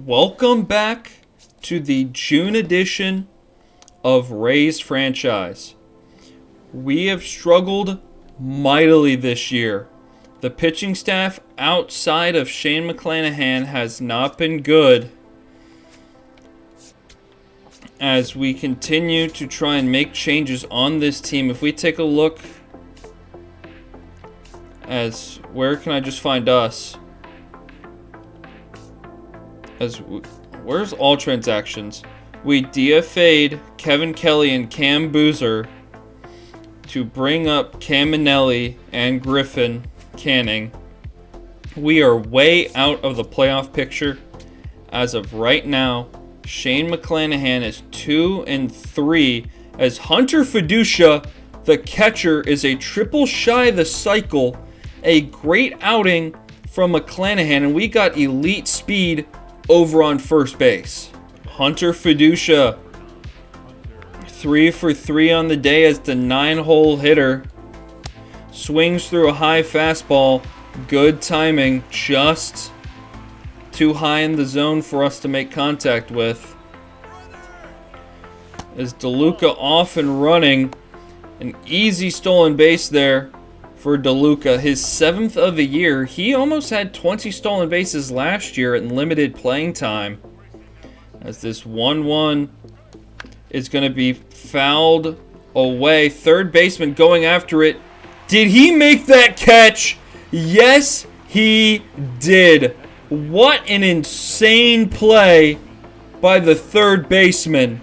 Welcome back to the June edition of Rays Franchise. We have struggled mightily this year. The pitching staff outside of Shane McClanahan has not been good as we continue to try and make changes on this team. If we take a look as where can I just find us? Where's all transactions? We DFA'd Kevin Kelly and Cam Boozer to bring up Caminelli and Griffin Canning. We are way out of the playoff picture as of right now. Shane McClanahan is 2-3 as Hunter Fiducia, the catcher, is a triple shy the cycle. A great outing from McClanahan, and we got elite speed over on first base. Hunter Fiducia, 3 for 3 on the day as the 9-hole hitter. Swings through a high fastball. Good timing, just too high in the zone for us to make contact with. As DeLuca off and running. An easy stolen base there for DeLuca. His 7th of the year. He almost had 20 stolen bases last year in limited playing time. As this 1-1 is going to be fouled away. Third baseman going after it. Did he make that catch? Yes, he did. What an insane play by the third baseman.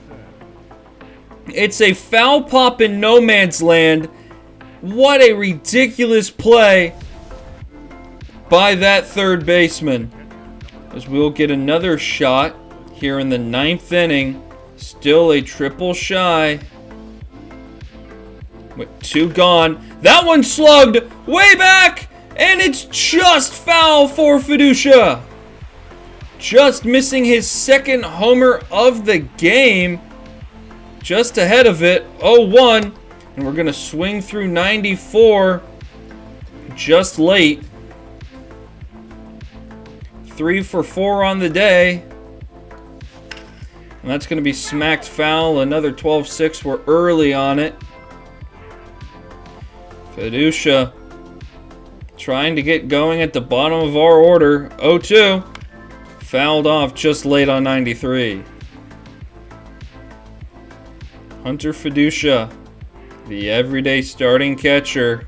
It's a foul pop in no man's land. What a ridiculous play by that third baseman. As we'll get another shot here in the 9th inning. Still a triple shy. With 2 gone. That one slugged way back. And it's just foul for Fiducia. Just missing his 2nd homer of the game. Just ahead of it. 0-1. And we're going to swing through 94 just late. 3 for 4 on the day. And that's going to be smacked foul. Another 12-6. We're early on it. Fiducia trying to get going at the bottom of our order. 0-2. Fouled off just late on 93. Hunter Fiducia, the everyday starting catcher.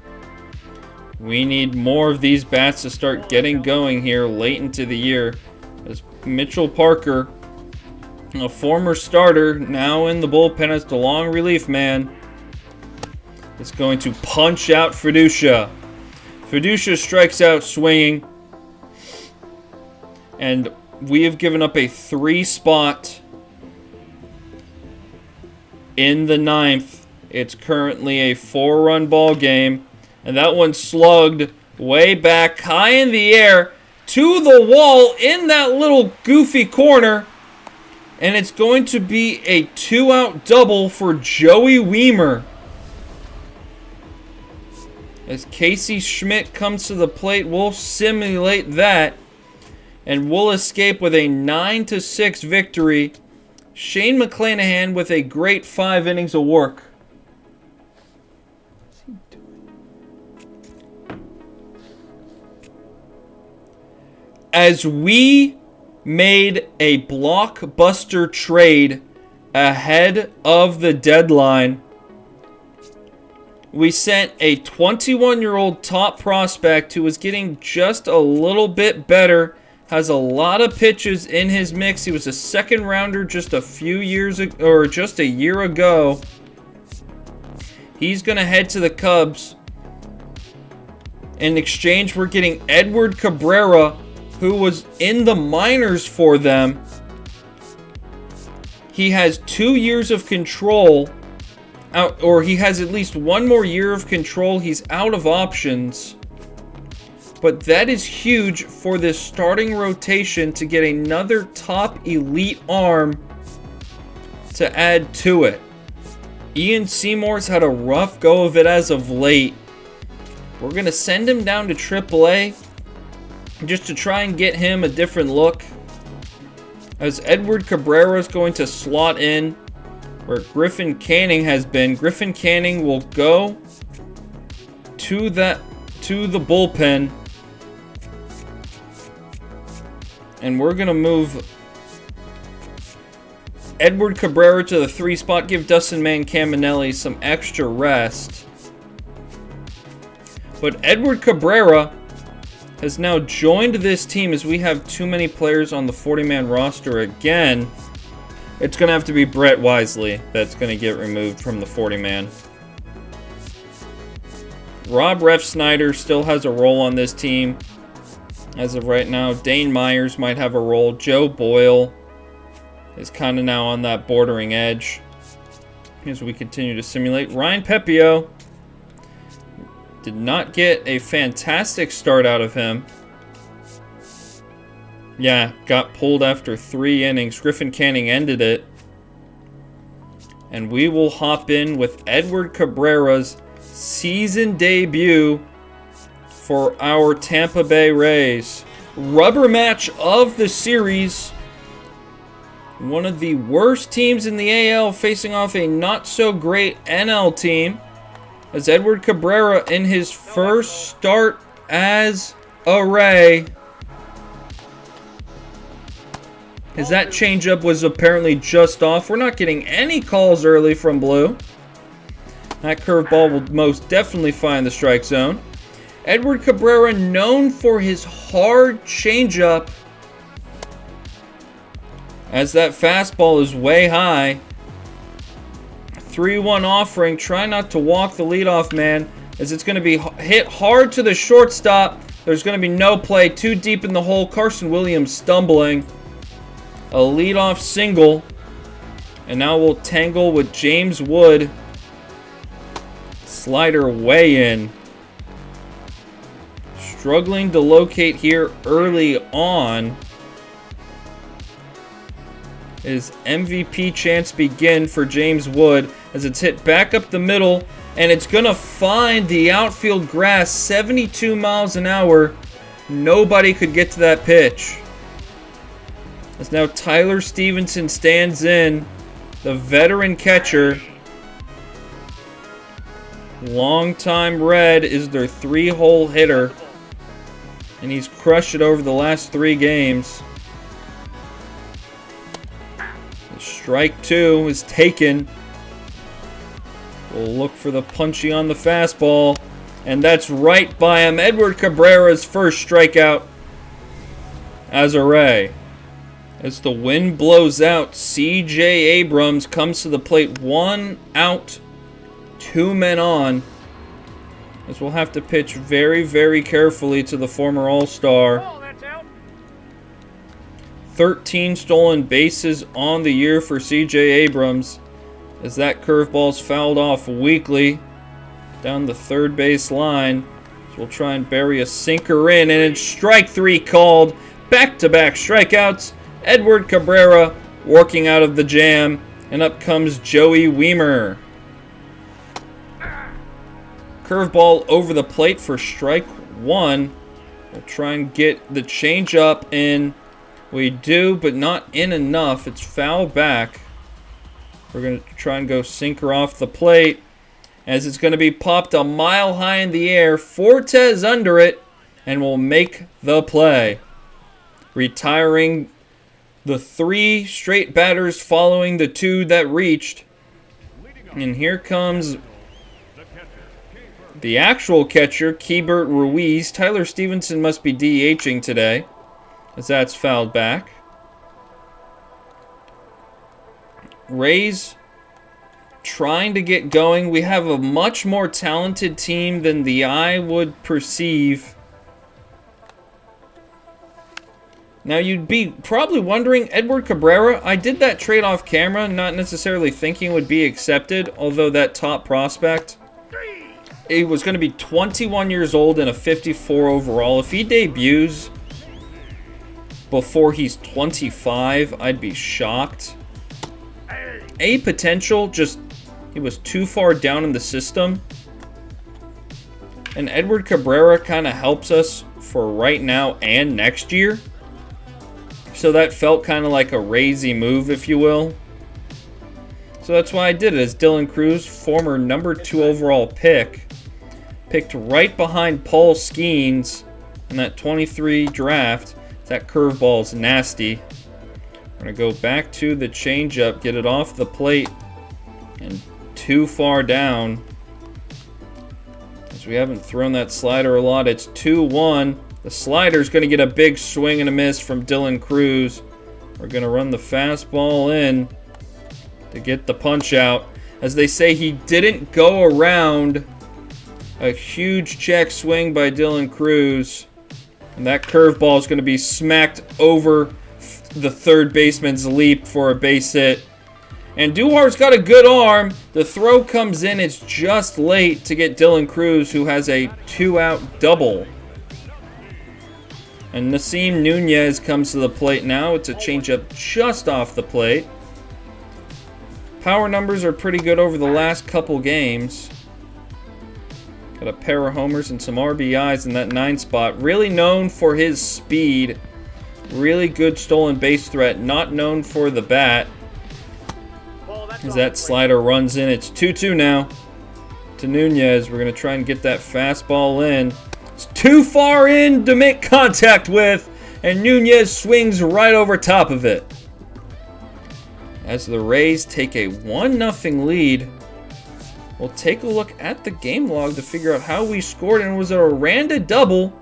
We need more of these bats to start getting going here late into the year. As Mitchell Parker, a former starter, now in the bullpen as the long relief man, is going to punch out Fiducia. Fiducia strikes out swinging. And we have given up a 3 spot in the 9th. It's currently a 4-run ball game. And that one slugged way back, high in the air, to the wall in that little goofy corner. And it's going to be a 2-out double for Joey Weimer. As Casey Schmidt comes to the plate, we'll simulate that. And we'll escape with a 9-6 victory. Shane McClanahan with a great 5 innings of work. What's he doing? As we made a blockbuster trade ahead of the deadline, we sent a 21-year-old top prospect who was getting just a little bit better. Has a lot of pitches in his mix. He was a 2nd rounder just a few years ago, or just a year ago. He's going to head to the Cubs. In exchange, we're getting Edward Cabrera, who was in the minors for them. He has 2 years of control, or he has at least 1 more year of control. He's out of options. But that is huge for this starting rotation to get another top elite arm to add to it. Ian Seymour's had a rough go of it as of late. We're going to send him down to AAA just to try and get him a different look. as Edward Cabrera is going to slot in where Griffin Canning has been. Griffin Canning will go to the bullpen. And we're going to move Edward Cabrera to the 3 spot. Give Dustin Caminelli some extra rest. But Edward Cabrera has now joined this team as we have too many players on the 40-man roster again. It's going to have to be Brett Wisely that's going to get removed from the 40-man. Rob Ref Snyder still has a role on this team as of right now. Dane Myers might have a role. Joe Boyle is kind of now on that bordering edge as we continue to simulate. Ryan Pepio did not get a fantastic start out of him. Yeah, got pulled after 3 innings. Griffin Canning ended it. And we will hop in with Edward Cabrera's season debut for our Tampa Bay Rays. Rubber match of the series. One of the worst teams in the AL facing off a not-so-great NL team. As Edward Cabrera in his first start as a Ray. As that changeup was apparently just off. We're not getting any calls early from Blue. That curveball will most definitely find the strike zone. Edward Cabrera, known for his hard changeup. As that fastball is way high. 3-1 offering. Try not to walk the leadoff man, as it's going to be hit hard to the shortstop. There's going to be no play. Too deep in the hole. Carson Williams stumbling. A leadoff single. And now we'll tangle with James Wood. Slider way in. Struggling to locate here early on. Is MVP chance begin for James Wood as it's hit back up the middle, and it's going to find the outfield grass. 72 miles an hour. Nobody could get to that pitch. As now Tyler Stevenson stands in, the veteran catcher. Longtime Red is their 3-hole hitter, and he's crushed it over the last 3 games. Strike 2 is taken. We'll look for the punchy on the fastball. And that's right by him. Edward Cabrera's first strikeout as a Ray. As the wind blows out, C.J. Abrams comes to the plate. 1 out, 2 men on. As we'll have to pitch very, very carefully to the former All-Star. 13 stolen bases on the year for C.J. Abrams. As that curveball's fouled off weakly down the third base line. So we'll try and bury a sinker in, and it's strike 3 called. Back-to-back strikeouts. Edward Cabrera working out of the jam. And up comes Joey Wiemer. Curveball over the plate for strike 1. We'll try and get the changeup in. We do, but not in enough. It's foul back. We're going to try and go sinker off the plate. As it's going to be popped a mile high in the air. Fortes under it. And will make the play. Retiring the 3 straight batters following the 2 that reached. And here comes the actual catcher, Keibert Ruiz. Tyler Stevenson must be DHing today, as that's fouled back. Rays trying to get going. We have a much more talented team than the eye would perceive. Now you'd be probably wondering, Edward Cabrera, I did that trade off camera, not necessarily thinking would be accepted, although that top prospect, he was going to be 21 years old and a 54 overall. If he debuts before he's 25, I'd be shocked. A potential, just he was too far down in the system. And Edward Cabrera kind of helps us for right now and next year. So that felt kind of like a raisy move, if you will. So that's why I did it, as Dylan Cruz, former #2 overall pick, picked right behind Paul Skeens in that 23 draft. That curveball is nasty. We're going to go back to the changeup, get it off the plate, and too far down. As we haven't thrown that slider a lot, it's 2-1. The slider's going to get a big swing and a miss from Dylan Cruz. We're going to run the fastball in to get the punch out. As they say, he didn't go around. A huge check swing by Dylan Cruz. And that curveball is going to be smacked over the third baseman's leap for a base hit. And Duhar's got a good arm. The throw comes in. It's just late to get Dylan Cruz, who has a 2-out double. And Nasim Nunez comes to the plate now. It's a changeup just off the plate. Power numbers are pretty good over the last couple games. Got a pair of homers and some RBIs in that 9 spot. Really known for his speed. Really good stolen base threat. Not known for the bat. As that slider runs in. It's 2-2 now to Nunez. We're going to try and get that fastball in. It's too far in to make contact with. And Nunez swings right over top of it. As the Rays take a 1-0 lead, we'll take a look at the game log to figure out how we scored. And it was a Aranda double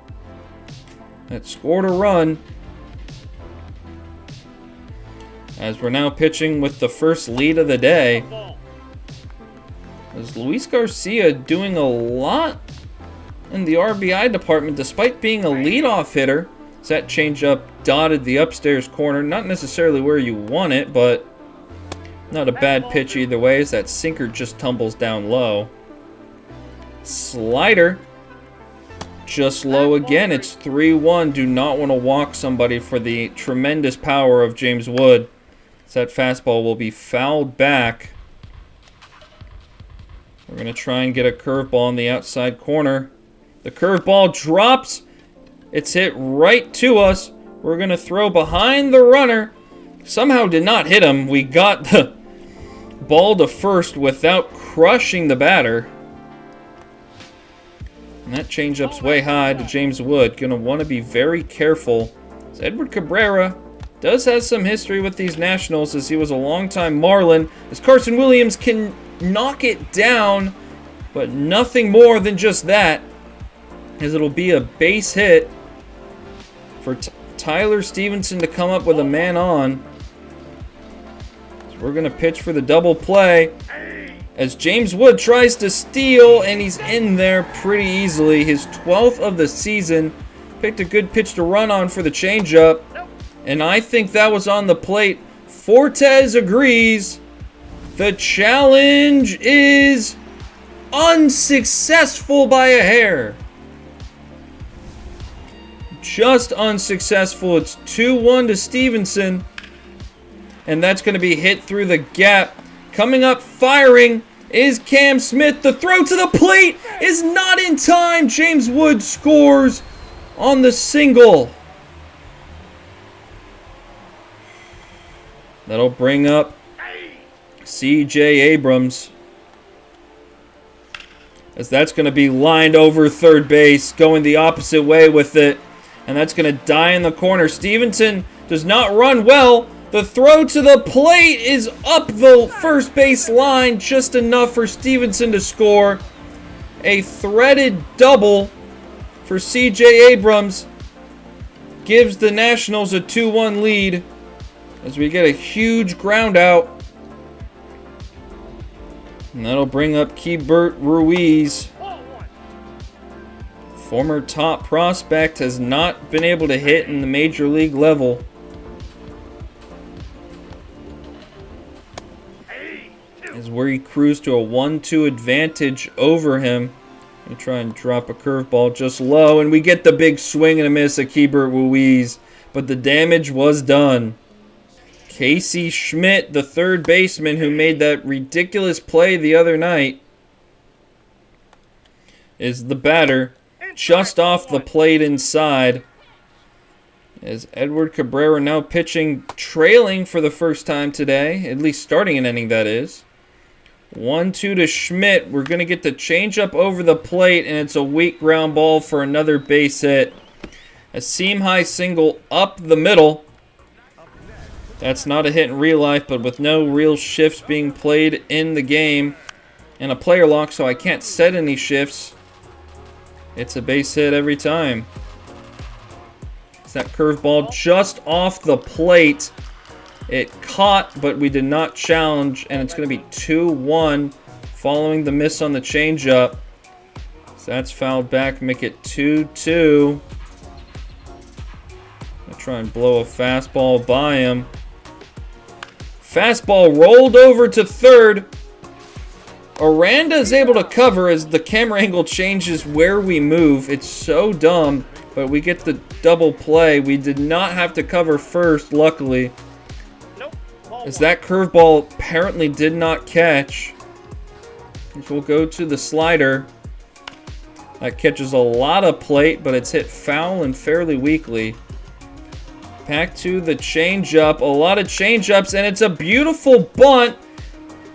that scored a run. As we're now pitching with the first lead of the day. As Luis Garcia doing a lot in the RBI department despite being a leadoff hitter. As that changeup dotted the upstairs corner. Not necessarily where you want it, but not a bad pitch either way, as that sinker just tumbles down low. Slider. Just low again. It's 3-1. Do not want to walk somebody for the tremendous power of James Wood. So that fastball will be fouled back. We're going to try and get a curveball in the outside corner. The curveball drops. It's hit right to us. We're going to throw behind the runner. Somehow did not hit him. We got the ball to first without crushing the batter. And that changeup's way high to James Wood. Going to want to be very careful. As Edward Cabrera does have some history with these Nationals, as he was a longtime Marlin. As Carson Williams can knock it down, but nothing more than just that, as it'll be a base hit for Tyler Stevenson to come up with a man on. So we're going to pitch for the double play as James Wood tries to steal, and he's in there pretty easily. His 12th of the season. Picked a good pitch to run on for the changeup, and I think that was on the plate. Fortes agrees. The challenge is unsuccessful by a hair. Just unsuccessful. It's 2-1 to Stevenson. And that's going to be hit through the gap. Coming up firing is Cam Smith. The throw to the plate is not in time. James Wood scores on the single. That'll bring up C.J. Abrams, as that's going to be lined over third base, going the opposite way with it. And that's going to die in the corner. Stevenson does not run well. The throw to the plate is up the first base line, just enough for Stevenson to score. A threaded double for C.J. Abrams gives the Nationals a 2-1 lead as we get a huge ground out. And that'll bring up Keibert Ruiz. Former top prospect, has not been able to hit in the major league level. As we cruise to a 1-2 advantage over him. We try and drop a curveball just low, and we get the big swing and a miss at Keibert Ruiz. But the damage was done. Casey Schmidt, the third baseman who made that ridiculous play the other night, is the batter, just off the plate inside. As Edward Cabrera now pitching, trailing for the first time today, at least starting an inning, that is. 1-2 to Schmidt. We're going to get the changeup over the plate, and it's a weak ground ball for another base hit. A seam-high single up the middle. That's not a hit in real life, but with no real shifts being played in the game, and a player lock, so I can't set any shifts, it's a base hit every time. It's that curveball just off the plate. It caught, but we did not challenge, and it's going to be 2-1 following the miss on the changeup. So that's fouled back, make it 2-2. I'll try and blow a fastball by him. Fastball rolled over to third. Aranda is able to cover as the camera angle changes where we move. It's so dumb, but we get the double play. We did not have to cover first, luckily. As that curveball apparently did not catch. We'll go to the slider. That catches a lot of plate, but it's hit foul and fairly weakly. Back to the changeup. A lot of changeups, and it's a beautiful bunt.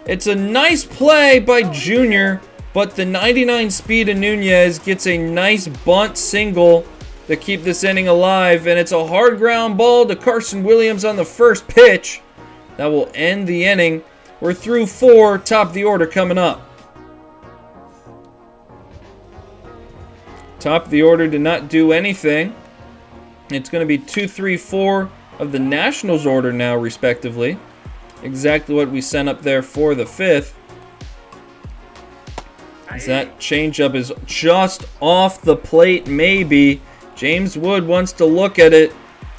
It's a nice play by Junior, but the 99 speed of Nunez gets a nice bunt single to keep this inning alive, and it's a hard ground ball to Carson Williams on the first pitch. That will end the inning. We're through 4, top of the order coming up. Top of the order did not do anything. It's going to be 2, 3, 4 of the Nationals order now, respectively. Exactly what we sent up there for the 5th. As that changeup is just off the plate, maybe. James Wood wants to look at it,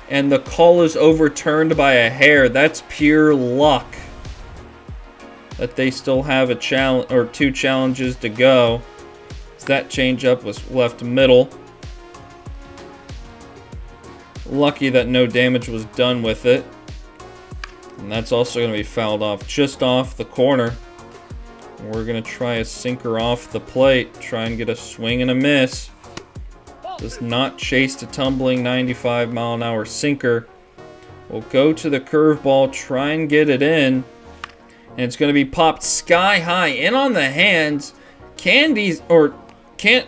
and the call is overturned by a hair. That's pure luck that they still have a challenge or 2 challenges to go. So that changeup was left middle. Lucky that no damage was done with it. And that's also going to be fouled off just off the corner. We're going to try a sinker off the plate. Try and get a swing and a miss. Does not chase the tumbling 95-mile-an-hour sinker. We'll go to the curveball, try and get it in. And it's going to be popped sky high in on the hands. Candy's, or can't,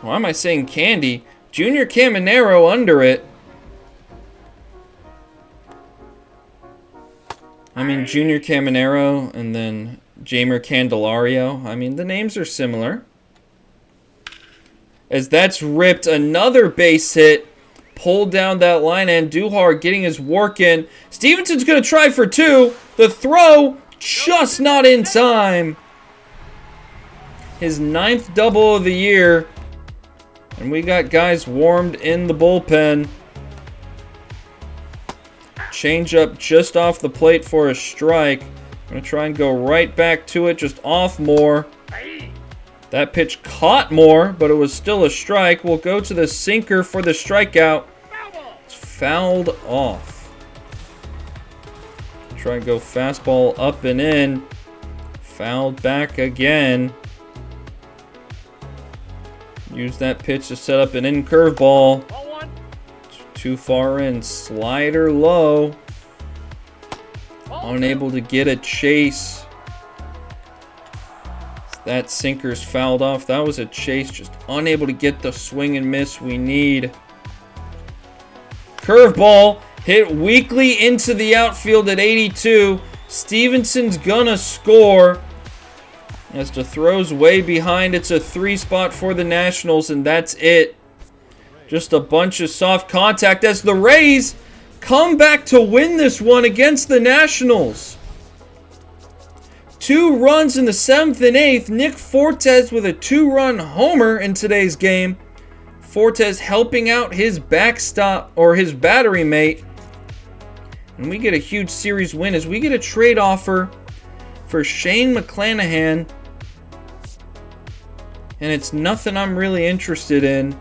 why am I saying Candy? Junior Caminero under it. I mean, Junior Caminero and then Jamer Candelario. I mean, the names are similar. As that's ripped, another base hit. Pulled down that line, and Duhar getting his work in. Stevenson's going to try for 2. The throw, just not in time. His 9th double of the year. And we got guys warmed in the bullpen. Changeup just off the plate for a strike. I'm going to try and go right back to it, just off more. That pitch caught more, but it was still a strike. We'll go to the sinker for the strikeout. It's fouled off. Try and go fastball up and in. Fouled back again. Use that pitch to set up an in curveball. Too far in. Slider low. Unable to get a chase. That sinker's fouled off. That was a chase. Just unable to get the swing and miss we need. Curveball. Hit weakly into the outfield at 82. Stevenson's gonna score. As the throw's way behind. It's a 3 spot for the Nationals, and that's it. Just a bunch of soft contact as the Rays come back to win this one against the Nationals. 2 runs in the 7th and 8th. Nick Fortes with a 2-run homer in today's game. Fortes helping out his backstop or his battery mate. And we get a huge series win as we get a trade offer for Shane McClanahan. And it's nothing I'm really interested in.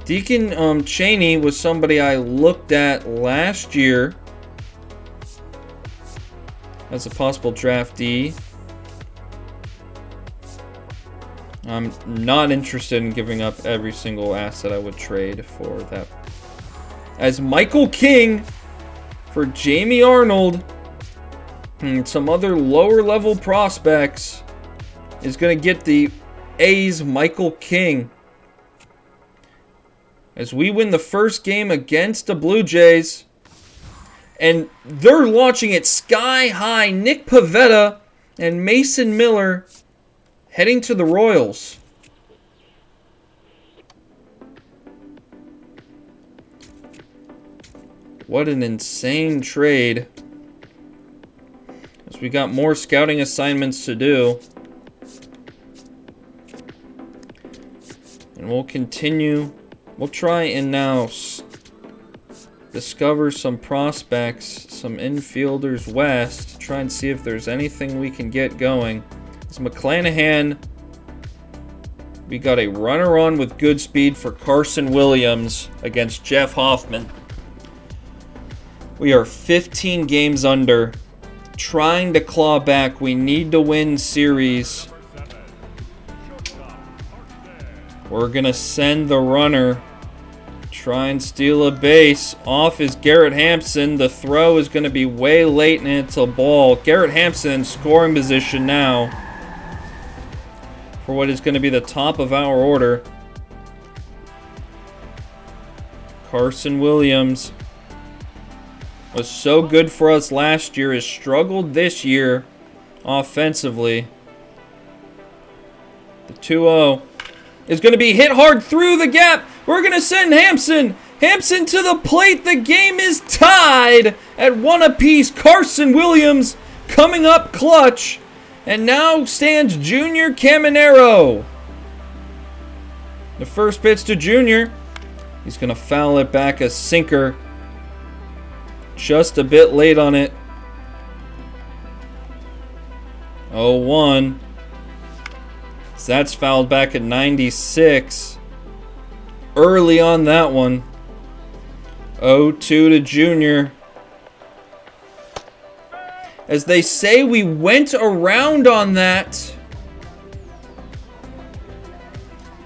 Deacon Cheney was somebody I looked at last year as a possible draftee. I'm not interested in giving up every single asset I would trade for that. As Michael King for Jamie Arnold and some other lower level prospects is going to get the A's Michael King. As we win the first game against the Blue Jays. And they're launching it sky high. Nick Pivetta and Mason Miller heading to the Royals. What an insane trade. As we got more scouting assignments to do. And we'll continue. We'll try and now discover some prospects, some infielders west, try and see if there's anything we can get going. It's McClanahan. We got a runner on with good speed for Carson Williams against Jeff Hoffman. We are 15 games under, trying to claw back. We need to win series. We're going to send the runner. Try and steal a base. Off is Garrett Hampson. The throw is going to be way late and it's a ball. Garrett Hampson in scoring position now for what is going to be the top of our order. Carson Williams was so good for us last year, has struggled this year offensively. The 2-0 is going to be hit hard through the gap. We're going to send Hampson. Hampson to the plate. The game is tied at 1 apiece. Carson Williams coming up clutch. And now stands Junior Caminero. The first pitch to Junior. He's going to foul it back, a sinker. Just a bit late on it. 0-1. So that's fouled back at 96. Early on that one. 0-2 to Junior. As they say, we went around on that.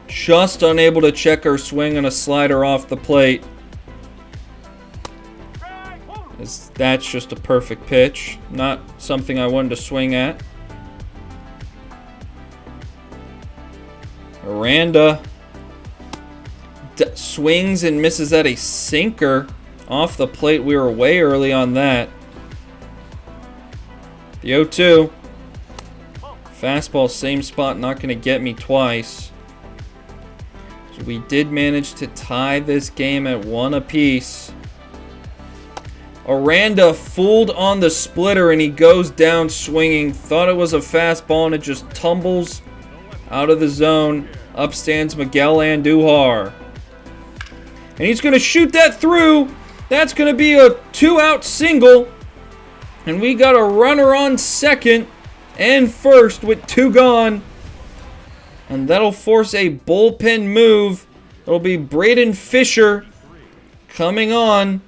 Just unable to check our swing on a slider off the plate. As that's just a perfect pitch. Not something I wanted to swing at. Aranda swings and misses at a sinker off the plate. We were way early on that. The 0-2. Fastball, same spot, not going to get me twice. So we did manage to tie this game at 1 apiece. Aranda fooled on the splitter and he goes down swinging. Thought it was a fastball and it just tumbles out of the zone. Up stands Miguel Andujar. And he's going to shoot that through. That's going to be a 2-out single. And we got a runner on second and first with 2 gone. And that'll force a bullpen move. It'll be Braden Fisher coming on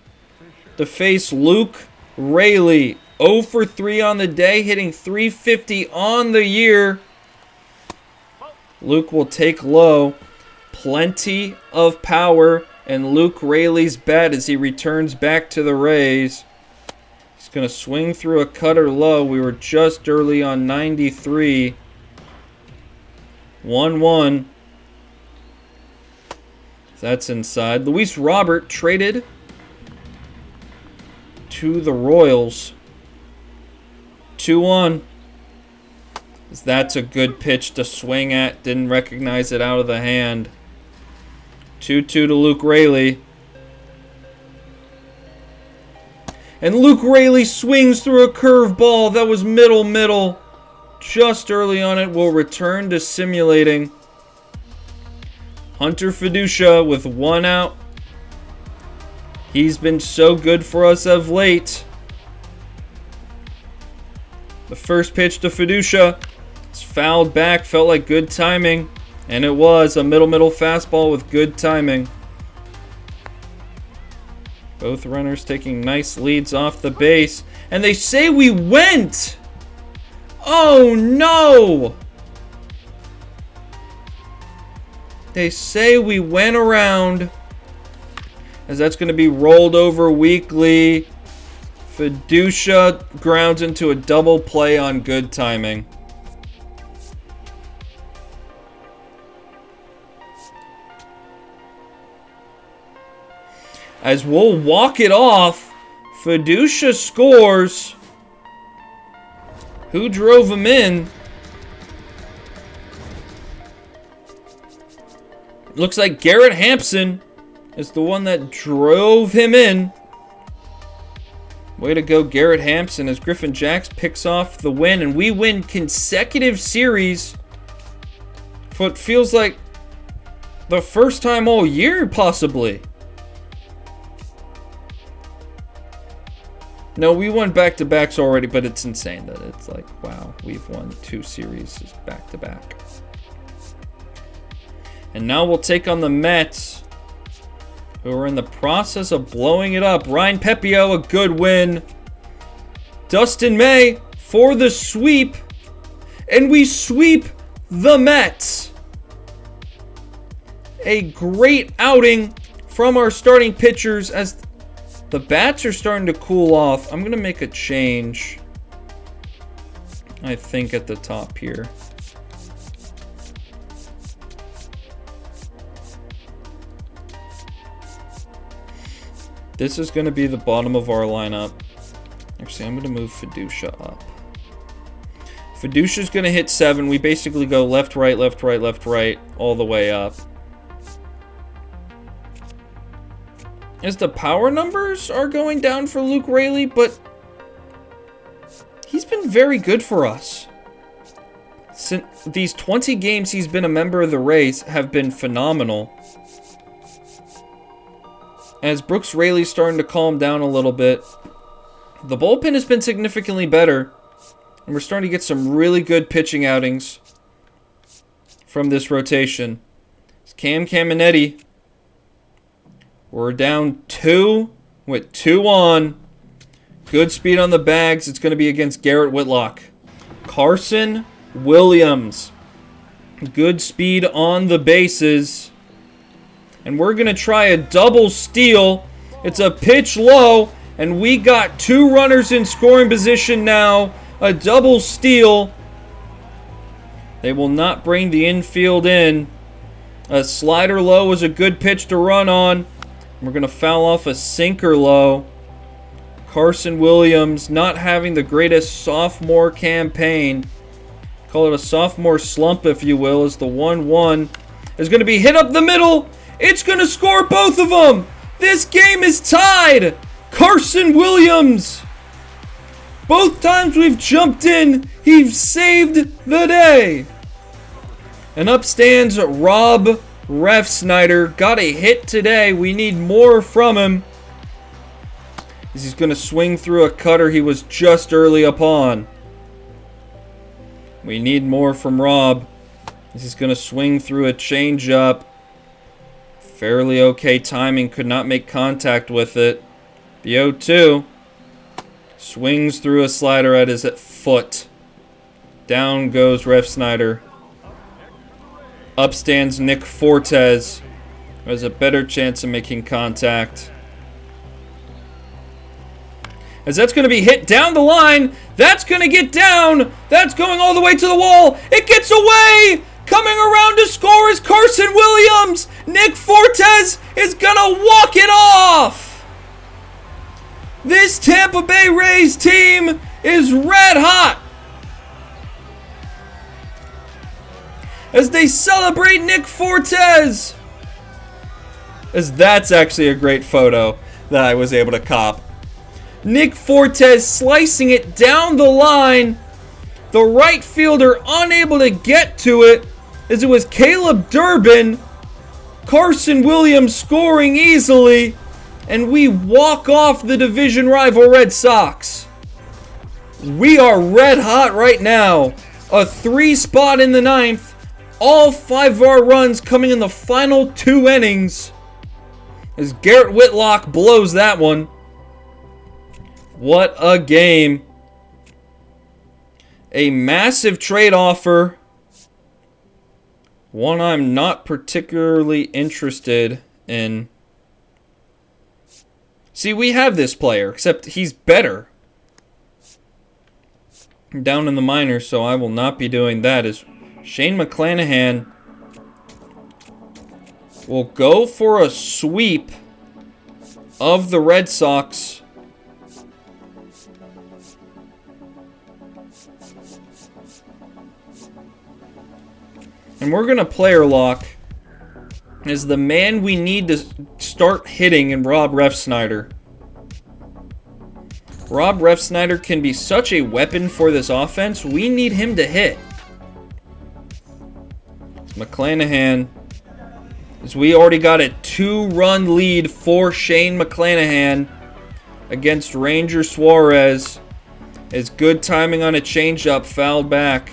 to face Luke Raley. 0 for 3 on the day, hitting .350 on the year. Luke will take low. Plenty of power in Luke Raley's bat as he returns back to the Rays. He's going to swing through a cutter low. We were just early on 93. 1-1. That's inside. Luis Robert traded to the Royals. 2-1. That's a good pitch to swing at. Didn't recognize it out of the hand. 2-2 to Luke Raley. And Luke Raley swings through a curveball. That was middle. Just early on it. Will return to simulating. Hunter Fiducia with 1 out. He's been so good for us of late. The first pitch to Fiducia. It's fouled back. Felt like good timing. And it was a middle fastball with good timing. Both runners taking nice leads off the base. And they say we went! Oh no! They say we went around, as that's going to be rolled over weekly. Fiducia grounds into a double play on good timing. As we'll walk it off, Fiducia scores. Who drove him in? Looks like Garrett Hampson is the one that drove him in. Way to go, Garrett Hampson, as Griffin Jacks picks off the win, and we win consecutive series for what feels like the first time all year, possibly. No, we won back-to-backs already, but it's insane that it's like, wow, we've won 2 series back-to-back. And now we'll take on the Mets, who are in the process of blowing it up. Ryan Pepio, a good win. Dustin May for the sweep. And we sweep the Mets. A great outing from our starting pitchers as the bats are starting to cool off. I'm going to make a change, I think, at the top here. This is going to be the bottom of our lineup. Actually, I'm going to move Fiducia up. Fiducia's going to hit 7. We basically go left, right, left, right, left, right, all the way up. As the power numbers are going down for Luke Raley, but he's been very good for us. Since these 20 games he's been a member of the Rays have been phenomenal. As Brooks Raley's starting to calm down a little bit, the bullpen has been significantly better, and we're starting to get some really good pitching outings from this rotation. It's Cam Caminetti. We're down 2 with 2 on. Good speed on the bags. It's going to be against Garrett Whitlock. Carson Williams. Good speed on the bases. And we're going to try a double steal. It's a pitch low, and we got 2 runners in scoring position now. A double steal. They will not bring the infield in. A slider low was a good pitch to run on. We're going to foul off a sinker low. Carson Williams not having the greatest sophomore campaign. Call it a sophomore slump, if you will, as the 1-1 is going to be hit up the middle. It's going to score both of them. This game is tied. Carson Williams. Both times we've jumped in, he's saved the day. And up stands Rob Refsnyder. Got a hit today. We need more from him. He's going to swing through a cutter he was just early upon. We need more from Rob. He's going to swing through a changeup. Fairly okay timing. Could not make contact with it. The 0-2. Swings through a slider at his foot. Down goes Refsnyder. Up stands Nick Fortes, who has a better chance of making contact. As that's going to be hit down the line. That's going to get down. That's going all the way to the wall. It gets away. Coming around to score is Carson Williams. Nick Fortes is going to walk it off. This Tampa Bay Rays team is red hot. As they celebrate Nick Fortes. As that's actually a great photo that I was able to cop. Nick Fortes slicing it down the line. The right fielder unable to get to it, as it was Caleb Durbin. Carson Williams scoring easily, and we walk off the division rival Red Sox. We are red hot right now. A 3 spot in the 9th. All 5 of our runs coming in the final 2 innings. As Garrett Whitlock blows that one. What a game. A massive trade offer One I'm not particularly interested in. See, we have this player, except he's better. I'm down in the minors, so I will not be doing that. Is Shane McClanahan will go for a sweep of the Red Sox. And we're going to player lock as the man we need to start hitting in Rob Refsnyder. Rob Refsnyder can be such a weapon for this offense. We need him to hit. McClanahan, as we already got a 2-run lead for Shane McClanahan against Ranger Suarez. As good timing on a changeup, fouled back.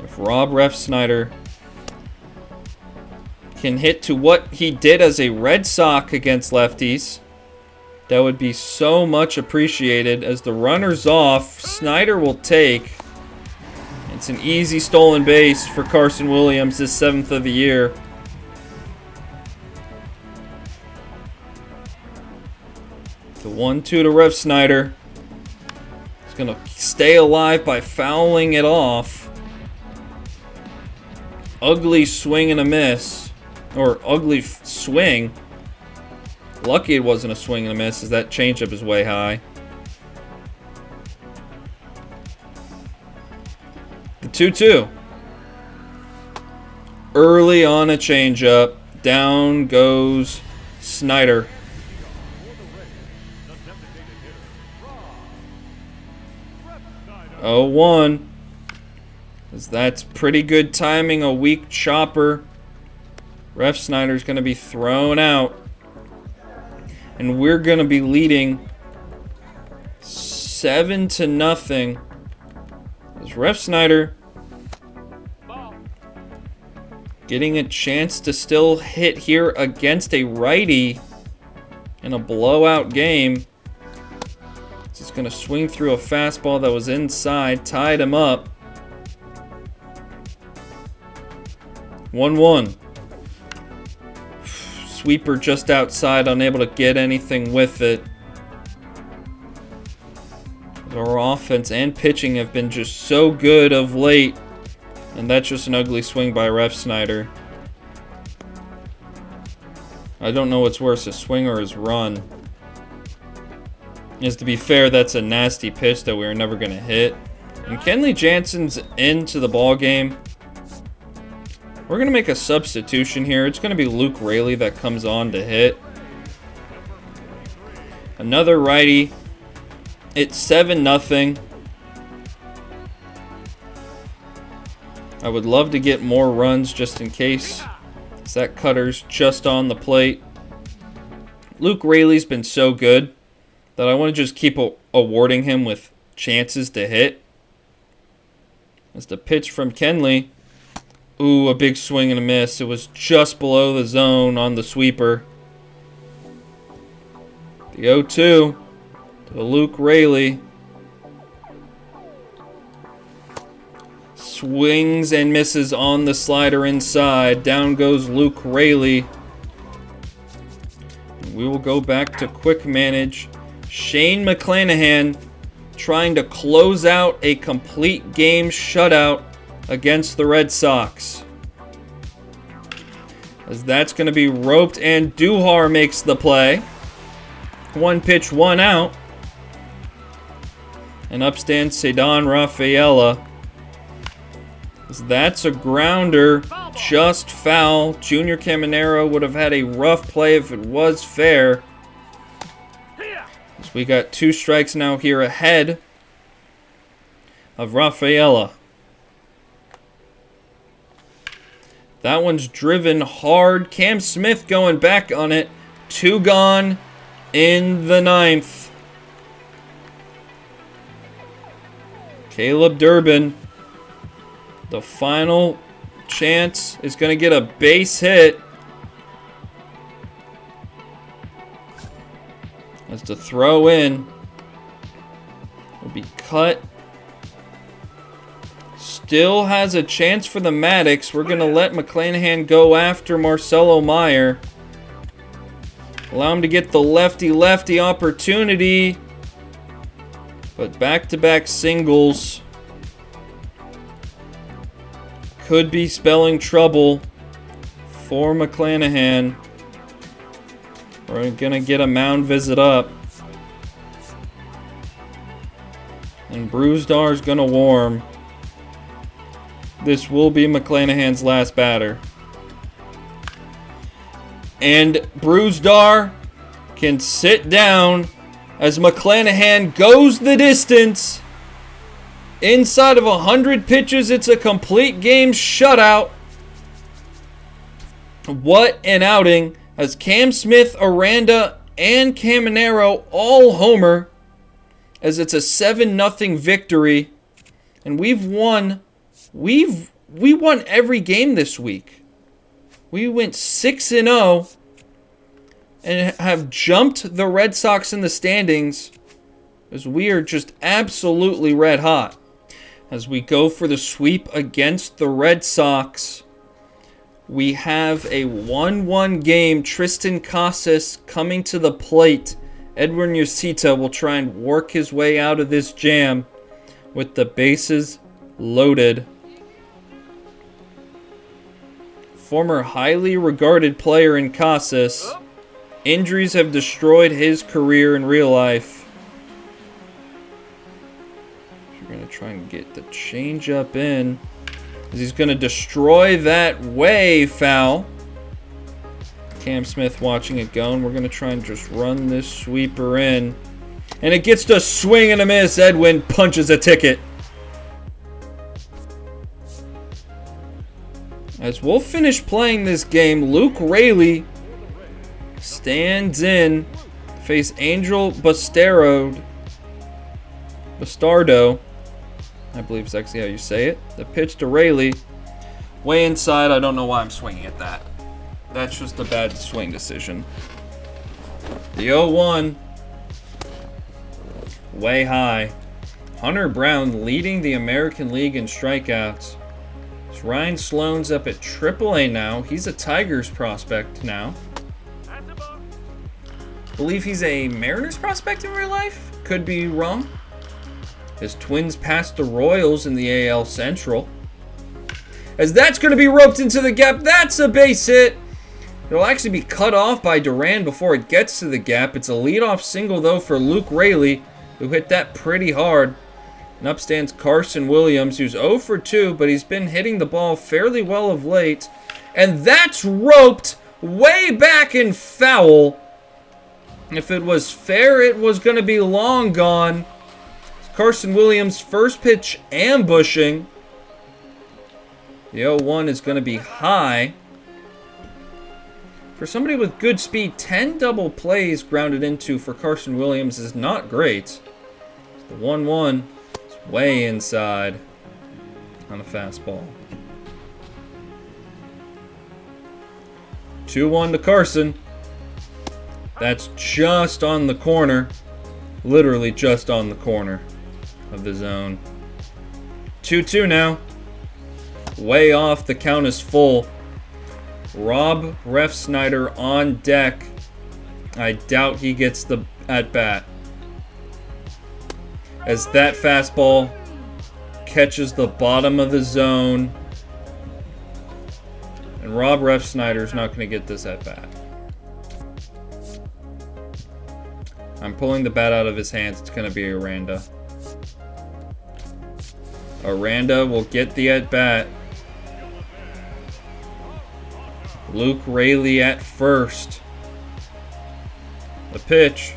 If Rob Refsnyder can hit to what he did as a Red Sox against lefties, that would be so much appreciated. As the runner's off, Snyder will take. It's an easy stolen base for Carson Williams, his 7th of the year. The 1-2 to Refsnyder. He's going to stay alive by fouling it off. Ugly swing and a miss. Or ugly swing. Lucky it wasn't a swing and a miss, as that changeup is way high. The 2-2. Early on a changeup. Down goes Snyder. Oh, 1. As that's pretty good timing. A weak chopper. Refsnyder's going to be thrown out. And we're going to be leading 7-0. As Refsnyder getting a chance to still hit here against a righty in a blowout game. He's going to swing through a fastball that was inside, tied him up. 1-1. Sweeper just outside, unable to get anything with it. Our offense and pitching have been just so good of late. And that's just an ugly swing by Refsnyder. I don't know what's worse, his swing or his run. As to be fair, that's a nasty pitch that we were never going to hit. And Kenley Jansen's into the ball game. We're going to make a substitution here. It's going to be Luke Raley that comes on to hit. Another righty. It's 7-0. I would love to get more runs just in case. That cutter's just on the plate. Luke Raley's been so good that I want to just keep awarding him with chances to hit. As the pitch from Kenley. Ooh, a big swing and a miss. It was just below the zone on the sweeper. The 0-2 to Luke Raley. Swings and misses on the slider inside. Down goes Luke Raley. We will go back to quick manage. Shane McClanahan trying to close out a complete game shutout against the Red Sox. As that's going to be roped, and Duhar makes the play. 1 pitch, 1 out. And up stands Cedon Rafaela. As that's a grounder, just foul. Junior Caminero would have had a rough play if it was fair. As we got 2 strikes now here ahead of Rafaela. That one's driven hard. Cam Smith going back on it. 2 gone in the 9th. Caleb Durbin. The final chance is going to get a base hit. As the throw in will be cut still has a chance for the Maddox. We're going to let McClanahan go after Marcelo Meyer. Allow him to get the lefty-lefty opportunity. But back-to-back singles could be spelling trouble for McClanahan. We're going to get a mound visit up. And Brewstar's going to warm. This will be McClanahan's last batter. And Brewstar can sit down as McClanahan goes the distance. Inside of 100 pitches, it's a complete game shutout. What an outing as Cam Smith, Aranda, and Caminero all homer as it's a 7-0 victory. And we won every game this week. We went 6-0 and have jumped the Red Sox in the standings as we are just absolutely red hot. As we go for the sweep against the Red Sox, we have a 1-1 game. Tristan Casas coming to the plate. Edwin Yosita will try and work his way out of this jam with the bases loaded. Former highly regarded player in Casas. Injuries have destroyed his career in real life. We're going to try and get the changeup in. He's going to destroy that way foul. Cam Smith watching it go, and we're going to try and just run this sweeper in. And it gets to swing and a miss. Edwin punches a ticket. As we'll finish playing this game, Luke Raley stands in, face Angel Bastardo, I believe is actually how you say it. The pitch to Raley, way inside. I don't know why I'm swinging at that. That's just a bad swing decision. The 0-1, way high. Hunter Brown leading the American League in strikeouts. Ryan Sloan's up at AAA now. He's a Tigers prospect now. Believe he's a Mariners prospect in real life. Could be wrong. His Twins passed the Royals in the AL Central. As that's going to be roped into the gap. That's a base hit. It'll actually be cut off by Duran before it gets to the gap. It's a leadoff single, though, for Luke Raley, who hit that pretty hard. And up stands Carson Williams, who's 0 for 2, but he's been hitting the ball fairly well of late. And that's roped way back and foul. If it was fair, it was going to be long gone. Carson Williams' first pitch ambushing. The 0-1 is going to be high. For somebody with good speed, 10 double plays grounded into for Carson Williams is not great. The 1-1 is way inside on a fastball. 2-1 to Carson. That's just on the corner. Literally just on the corner of the zone. 2-2 now. Way off. The count is full. Rob Refsnyder on deck. I doubt he gets the at-bat. As that fastball catches the bottom of the zone. And Rob Refsnyder's not going to get this at-bat. I'm pulling the bat out of his hands. It's going to be Aranda. Aranda will get the at-bat. Luke Raley at first. The pitch.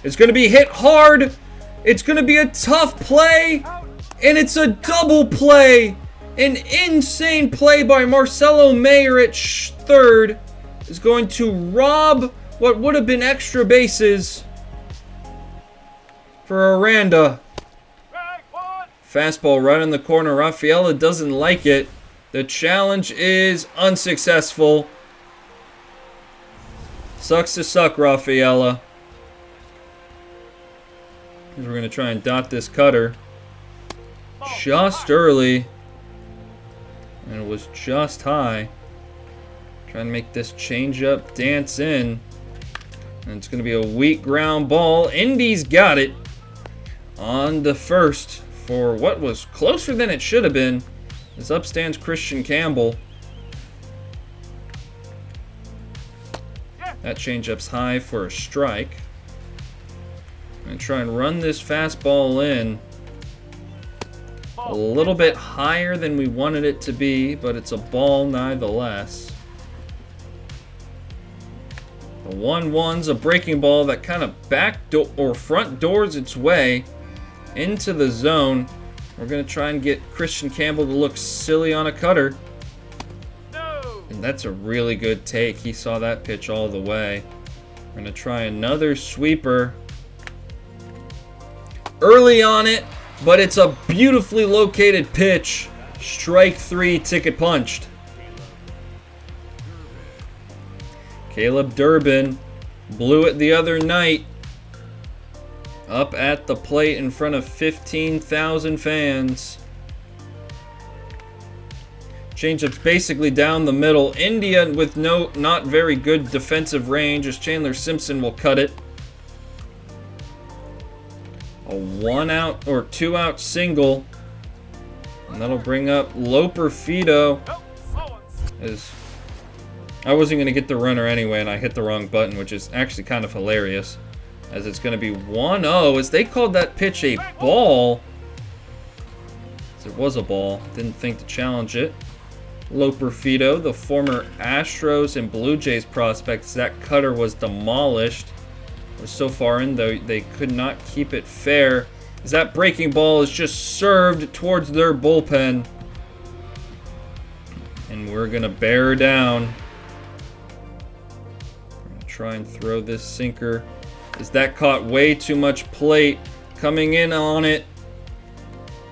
It's going to be hit hard. It's going to be a tough play. And it's a double play. An insane play by Marcelo Meyer at third is going to rob what would have been extra bases for Aranda. Fastball right in the corner. Rafaela doesn't like it. The challenge is unsuccessful. Sucks to suck, Rafaela. We're going to try and dot this cutter just early. And it was just high. Trying to make this changeup dance in. And it's going to be a weak ground ball. Indy's got it on the first for what was closer than it should have been. As up stands Christian Campbell. That changeup's high for a strike. I'm going to try and run this fastball in. A little bit higher than we wanted it to be, but it's a ball nonetheless. The 1-1's a breaking ball that kind of front doors its way into the zone. We're going to try and get Christian Campbell to look silly on a cutter. And that's a really good take. He saw that pitch all the way. We're going to try another sweeper. Early on it, but it's a beautifully located pitch. Strike 3, ticket punched. Caleb Durbin blew it the other night. Up at the plate in front of 15,000 fans. Changeup's basically down the middle. India with not very good defensive range as Chandler Simpson will cut it. A 1-out or 2-out single. And that'll bring up Loper Fido. I wasn't going to get the runner anyway, and I hit the wrong button, which is actually kind of hilarious. As it's going to be 1-0, as they called that pitch a ball. As it was a ball. Didn't think to challenge it. Loper Fido, the former Astros and Blue Jays prospects, that cutter was demolished. It was so far in, though, they could not keep it fair. As that breaking ball is just served towards their bullpen. And we're going to bear down. Try and throw this sinker. As that caught way too much plate. Coming in on it.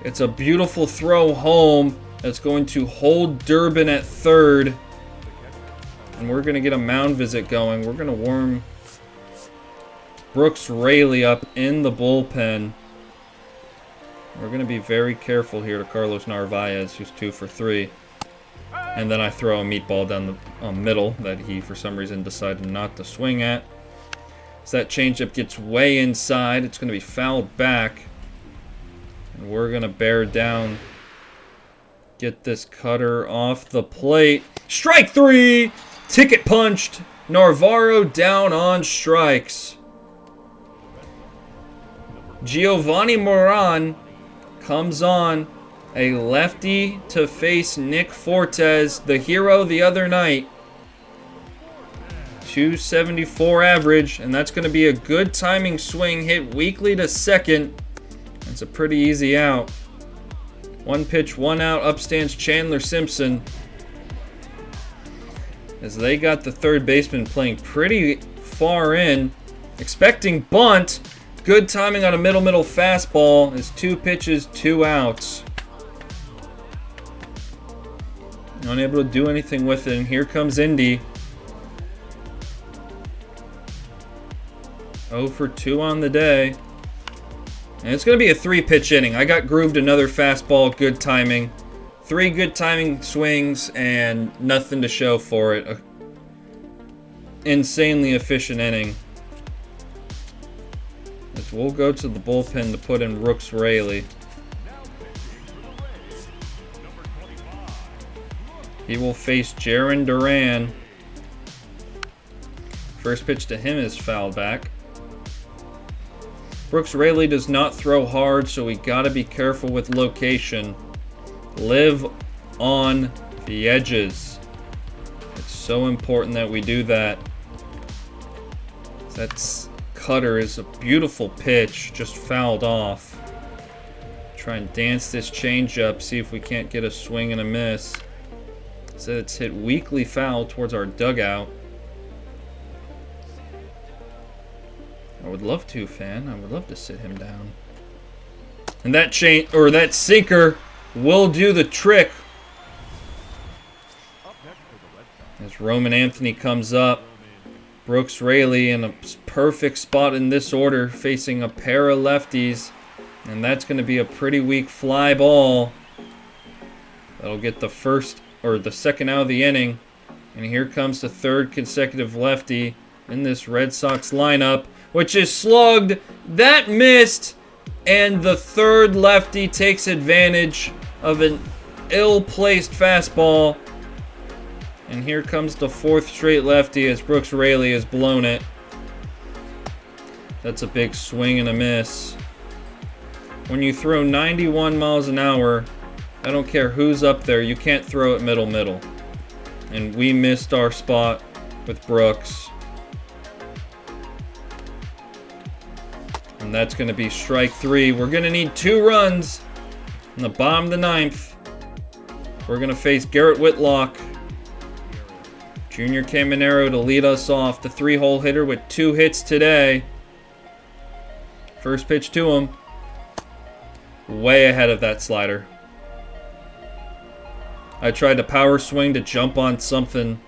It's a beautiful throw home. That's going to hold Durbin at third. And we're going to get a mound visit going. We're going to warm Brooks Raley up in the bullpen. We're going to be very careful here to Carlos Narvaez, who's 2 for 3. And then I throw a meatball down the middle that he, for some reason, decided not to swing at. As that changeup gets way inside, it's going to be fouled back. And we're going to bear down. Get this cutter off the plate. Strike 3! Ticket punched. Navarro down on strikes. Giovanni Moran comes on. A lefty to face Nick Fortes, the hero the other night. 274 average, and that's going to be a good timing swing hit weakly to second. It's a pretty easy out. 1 pitch, 1 out, up stands Chandler Simpson. As they got the third baseman playing pretty far in. Expecting bunt. Good timing on a middle fastball. It's 2 pitches, 2 outs. Unable to do anything with it, and here comes Indy. 0 for 2 on the day. And it's going to be a 3-pitch inning. I got grooved another fastball, good timing. 3 good timing swings, and nothing to show for it. A insanely efficient inning. As we'll go to the bullpen to put in Brooks Raley. He will face Jarren Duran. First pitch to him is fouled back. Brooks Raley does not throw hard, so we got to be careful with location. Live on the edges. It's so important that we do that. That cutter is a beautiful pitch, just fouled off. Try and dance this changeup, see if we can't get a swing and a miss. So it's hit weakly foul towards our dugout. I would love to, fan. I would love to sit him down. And that that sinker will do the trick. As Roman Anthony comes up. Brooks Raley in a perfect spot in this order, facing a pair of lefties. And that's going to be a pretty weak fly ball. That'll get the first or the second out of the inning. And here comes the third consecutive lefty in this Red Sox lineup, which is slugged. That missed. And the third lefty takes advantage of an ill-placed fastball. And here comes the fourth straight lefty as Brooks Raley has blown it. That's a big swing and a miss. When you throw 91 miles an hour, I don't care who's up there, you can't throw it middle. And we missed our spot with Brooks. And that's going to be strike 3. We're going to need 2 runs in the bottom of the 9th. We're going to face Garrett Whitlock, Junior Caminero, to lead us off. The 3-hole hitter with 2 hits today. First pitch to him. Way ahead of that slider. I tried to power swing to jump on something.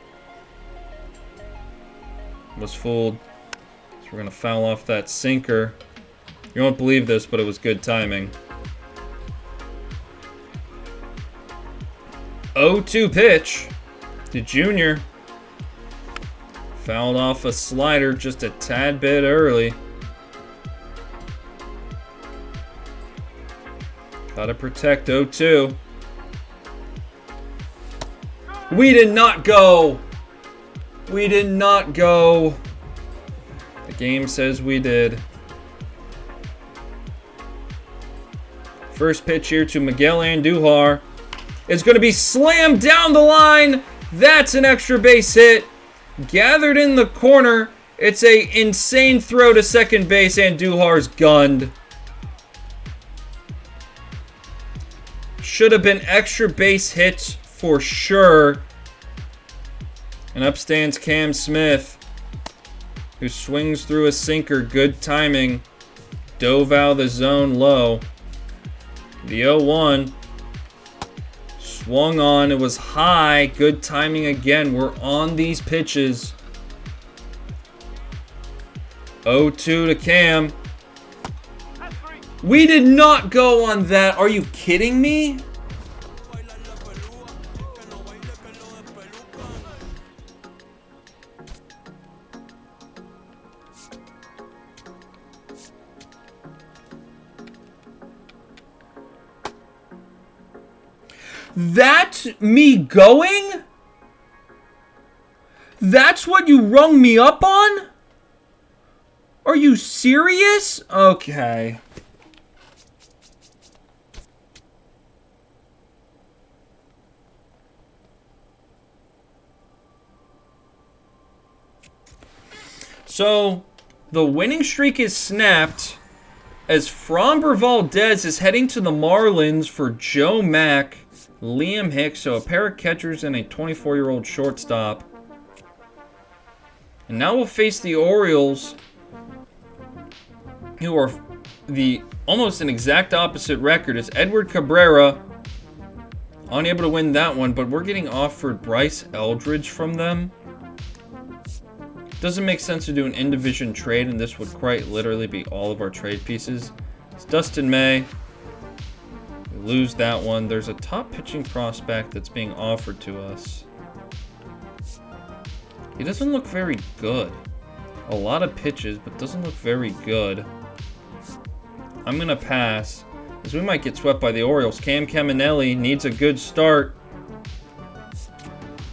Was fooled. So we're going to foul off that sinker. You won't believe this, but it was good timing. 0-2 pitch to Junior. Fouled off a slider just a tad bit early. Gotta protect 0-2. We did not go. We did not go. The game says we did. First pitch here to Miguel Andujar. It's going to be slammed down the line. That's an extra base hit. Gathered in the corner. It's an insane throw to second base. Andujar's gunned. Should have been extra base hits for sure. And up stands Cam Smith, who swings through a sinker. Good timing. Dove out of the zone low. The 0-1. Swung on. It was high. Good timing again. We're on these pitches. 0-2 to Cam. We did not go on that. Are you kidding me? That's me going? That's what you rung me up on? Are you serious? Okay. So, the winning streak is snapped as Framber Valdez is heading to the Marlins for Joe Mack, Liam Hicks, so a pair of catchers and a 24-year-old shortstop. And now we'll face the Orioles, who are the almost an exact opposite record. It's Edward Cabrera, unable to win that one, but we're getting offered Bryce Eldridge from them. Doesn't make sense to do an in-division trade, and this would quite literally be all of our trade pieces. It's Dustin May. We lose that one. There's a top pitching prospect that's being offered to us. He doesn't look very good. A lot of pitches, but doesn't look very good. I'm going to pass, as we might get swept by the Orioles. Cam Caminelli needs a good start.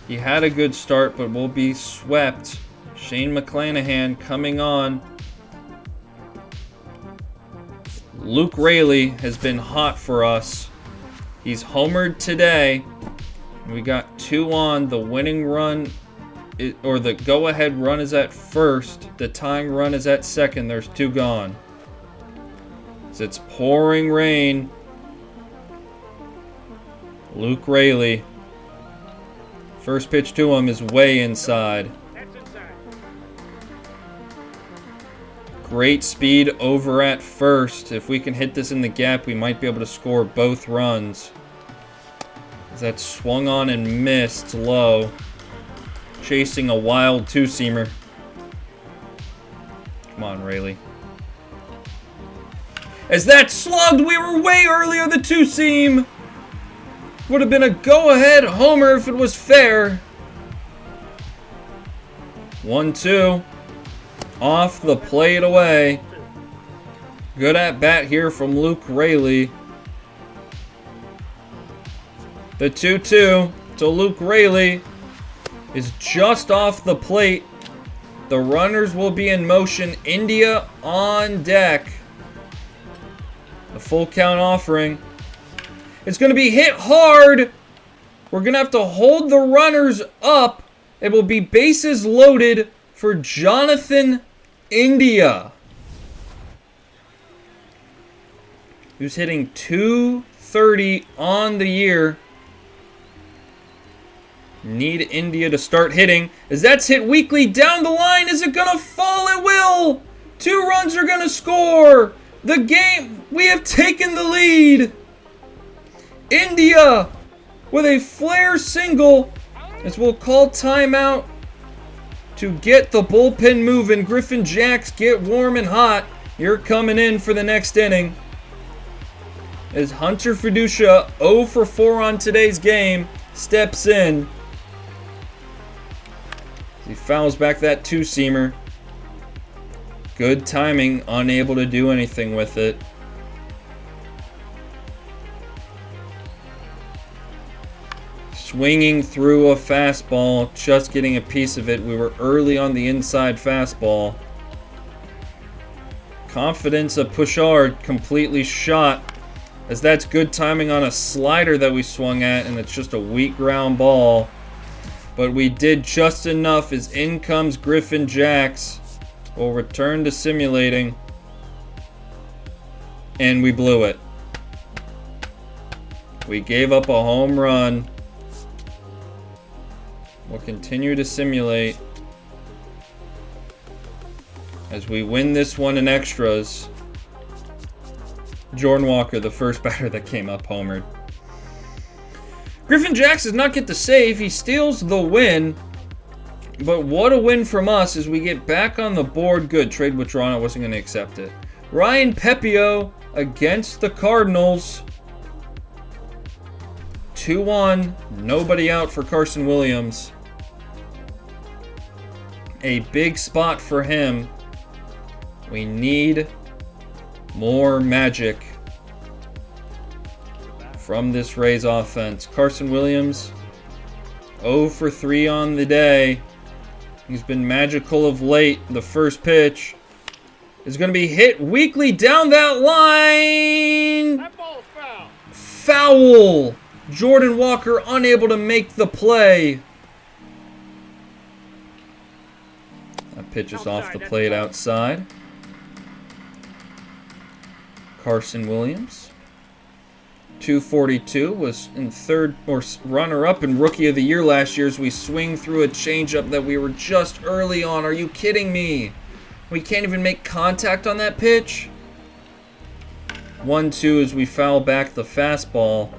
He had a good start, but will be swept. Shane McClanahan coming on. Luke Raley has been hot for us. He's homered today. We got 2 on. The winning run, or the go-ahead run is at first. The tying run is at second. There's 2 gone. As it's pouring rain. Luke Raley. First pitch to him is way inside. Great speed over at first. If we can hit this in the gap, we might be able to score both runs. That swung on and missed low. Chasing a wild 2-seamer. Come on, Raley. As that slugged, we were way earlier the 2-seam. Would have been a go-ahead homer if it was fair. 1-2. Off the plate away. Good at bat here from Luke Raley. The 2-2 to Luke Raley is just off the plate. The runners will be in motion. India on deck. The full count offering. It's going to be hit hard. We're going to have to hold the runners up. It will be bases loaded for Jonathan India, who's hitting .230 on the year. Need India to start hitting, as that's hit weakly down the line. Is it gonna fall? It will. 2 runs are gonna score. The game, we have taken the lead. India with a flare single, as we'll call timeout to get the bullpen moving. Griffin Jacks get warm and hot. You're coming in for the next inning. As Hunter Fiducia, 0 for 4 on today's game, steps in. He fouls back that 2-seamer. Good timing, unable to do anything with it. Swinging through a fastball, just getting a piece of it. We were early on the inside fastball. Confidence of Pushard completely shot, as that's good timing on a slider that we swung at, and it's just a weak ground ball. But we did just enough, as in comes Griffin Jacks. We'll return to simulating. And we blew it. We gave up a home run. We'll continue to simulate as we win this one in extras. Jordan Walker, the first batter that came up, homered. Griffin Jacks does not get the save. He steals the win. But what a win from us as we get back on the board. Good. Trade withdrawn. I wasn't going to accept it. Ryan Pepio against the Cardinals. 2-1. Nobody out for Carson Williams. A big spot for him. We need more magic from this Rays offense. Carson Williams, 0 for 3 on the day. He's been magical of late. The first pitch is going to be hit weakly down that line. That ball's foul. Foul. Jordan Walker unable to make the play. That pitch is off the plate outside. Carson Williams, 242, was in third or runner-up in Rookie of the Year last year as we swing through a changeup that we were just early on. Are you kidding me? We can't even make contact on that pitch. 1-2 as we foul back the fastball.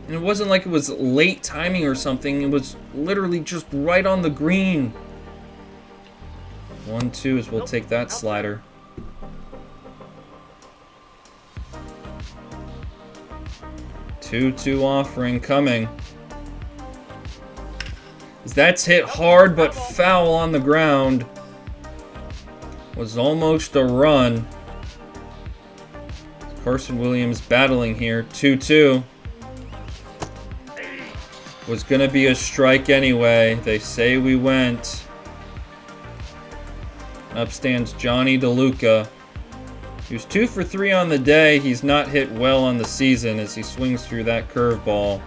And it wasn't like it was late timing or something. It was literally just right on the green. 1-2 as we'll take that slider. 2-2 offering coming. That's hit hard but foul on the ground. Was almost a run. Carson Williams battling here. 2-2. Was going to be a strike anyway. They say we went. Up stands Johnny DeLuca. He was 2 for 3 on the day. He's not hit well on the season as he swings through that curveball.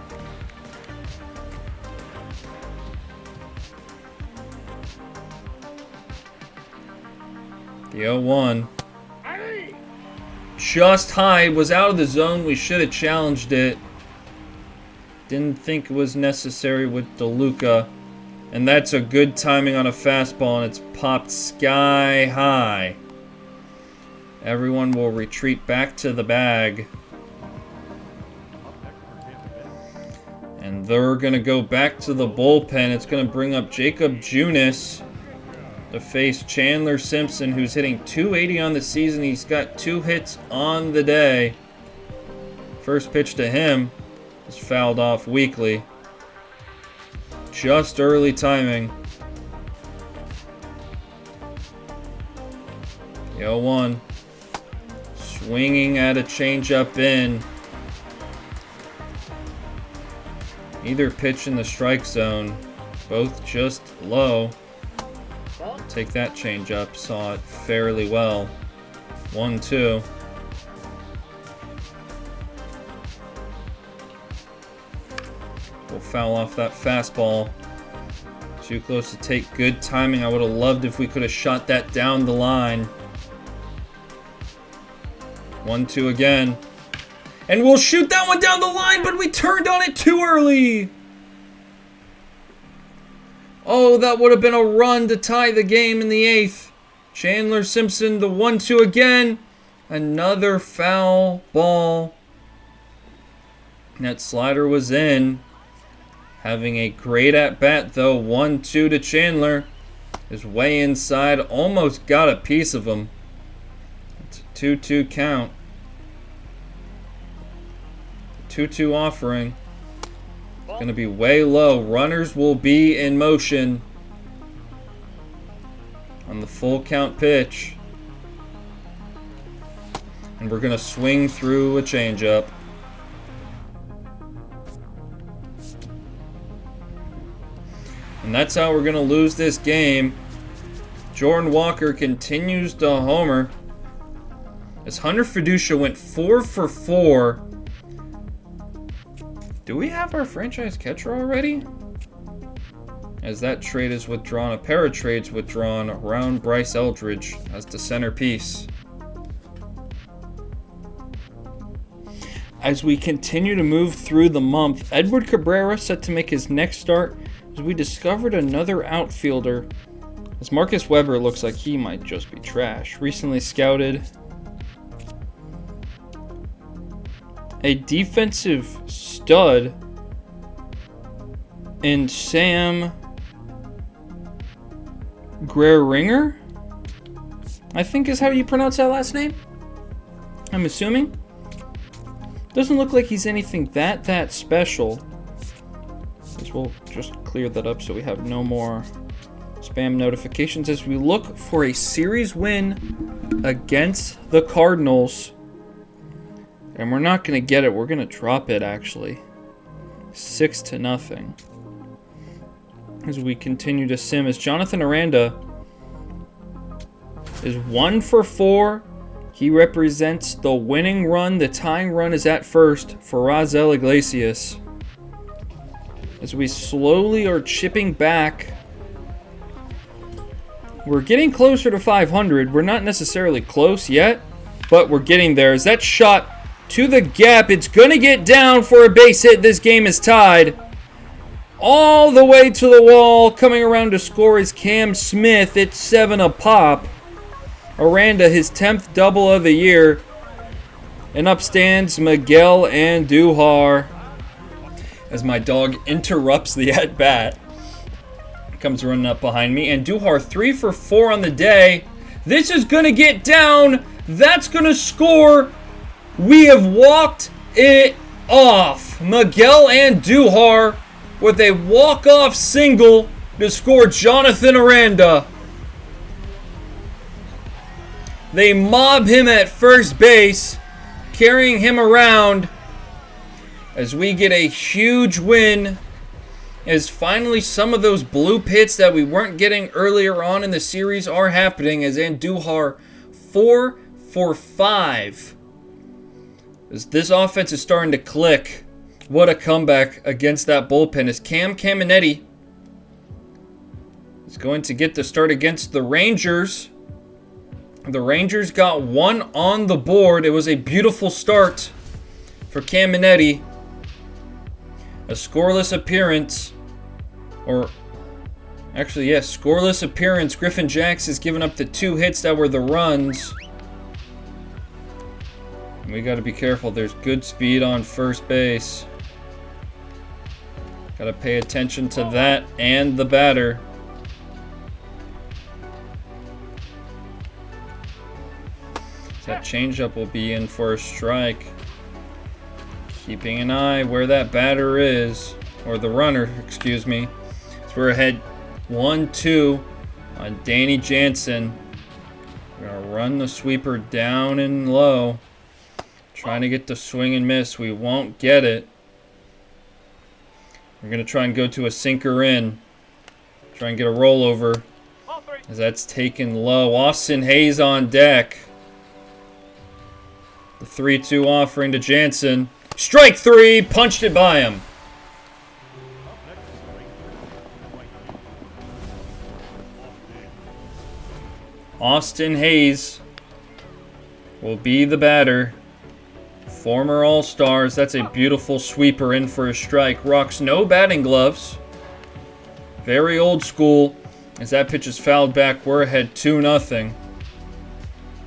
The 0-1. Just high. Was out of the zone. We should have challenged it. Didn't think it was necessary with DeLuca. And that's a good timing on a fastball, and it's popped sky high. Everyone will retreat back to the bag. And they're going to go back to the bullpen. It's going to bring up Jacob Junis to face Chandler Simpson, who's hitting .280 on the season. He's got 2 hits on the day. First pitch to him is fouled off weakly. Just early timing. The 0-1. Swinging at a changeup in. Either pitch in the strike zone. Both just low. Take that changeup. Saw it fairly well. 1-2. We'll foul off that fastball. Too close to take. Good timing. I would have loved if we could have shot that down the line. 1-2 again. And we'll shoot that one down the line, but we turned on it too early. Oh, that would have been a run to tie the game in the 8th. Chandler Simpson, the 1-2 again. Another foul ball. That slider was in. Having a great at-bat, though. 1-2 to Chandler. Is way inside. Almost got a piece of him. It's a 2-2 count. 2-2 offering. Going to be way low. Runners will be in motion on the full count pitch. And we're going to swing through a changeup. And that's how we're going to lose this game. Jordan Walker continues to homer. As Hunter Fiducia went 4 for 4. Do we have our franchise catcher already? As that trade is withdrawn, a pair of trades withdrawn around Bryce Eldridge as the centerpiece. As we continue to move through the month, Edward Cabrera set to make his next start as we discovered another outfielder. As Marcus Weber looks like he might just be trash. Recently scouted. A defensive stud in Sam Greringer, I think is how you pronounce that last name. I'm assuming. Doesn't look like he's anything that special. Guess we'll just clear that up so we have no more spam notifications as we look for a series win against the Cardinals. And we're not going to get it. We're going to drop it, actually. 6-0. As we continue to sim. As Jonathan Aranda is 1 for 4. He represents the winning run. The tying run is at first for Razel Iglesias. As we slowly are chipping back. We're getting closer to 500. We're not necessarily close yet, but we're getting there. As that shot to the gap, it's going to get down for a base hit. This game is tied. All the way to the wall. Coming around to score is Cam Smith. It's 7 a pop. Aranda, his 10th double of the year. And up stands Miguel Andujar. As my dog interrupts the at-bat. Comes running up behind me. Andujar 3 for 4 on the day. This is going to get down. That's going to score. We have walked it off. Miguel Andujar with a walk-off single to score Jonathan Aranda. They mob him at first base, carrying him around as we get a huge win. As finally some of those blue hits that we weren't getting earlier on in the series are happening, as Andujar 4 for 5. As this offense is starting to click. What a comeback against that bullpen. As Cam Caminetti is going to get the start against the Rangers. The Rangers got 1 on the board. It was a beautiful start for Caminetti. A scoreless appearance. Or, actually, yes, scoreless appearance. Griffin Jax has given up the 2 hits that were the runs. We got to be careful. There's good speed on first base. Got to pay attention to that and the batter. That changeup will be in for a strike. Keeping an eye where that batter is, or the runner, excuse me. So we're ahead 1-2 on Danny Jansen. We're going to run the sweeper down and low. Trying to get the swing and miss. We won't get it. We're going to try and go to a sinker in. Try and get a rollover. As that's taken low. Austin Hayes on deck. The 3-2 offering to Jansen. Strike 3. Punched it by him. Austin Hayes will be the batter. Former All-Stars. That's a beautiful sweeper in for a strike. Rocks no batting gloves. Very old school. As that pitch is fouled back, we're ahead 2-0.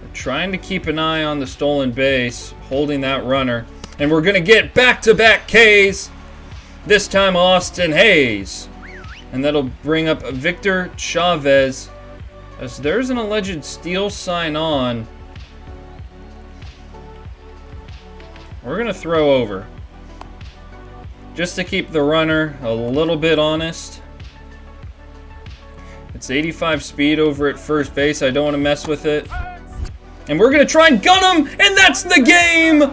We're trying to keep an eye on the stolen base, holding that runner. And we're going to get back-to-back Ks. This time Austin Hayes. And that'll bring up Victor Chavez. As there's an alleged steal sign on. We're going to throw over. Just to keep the runner a little bit honest. It's 85 speed over at first base. I don't want to mess with it. And we're going to try and gun him. And that's the game.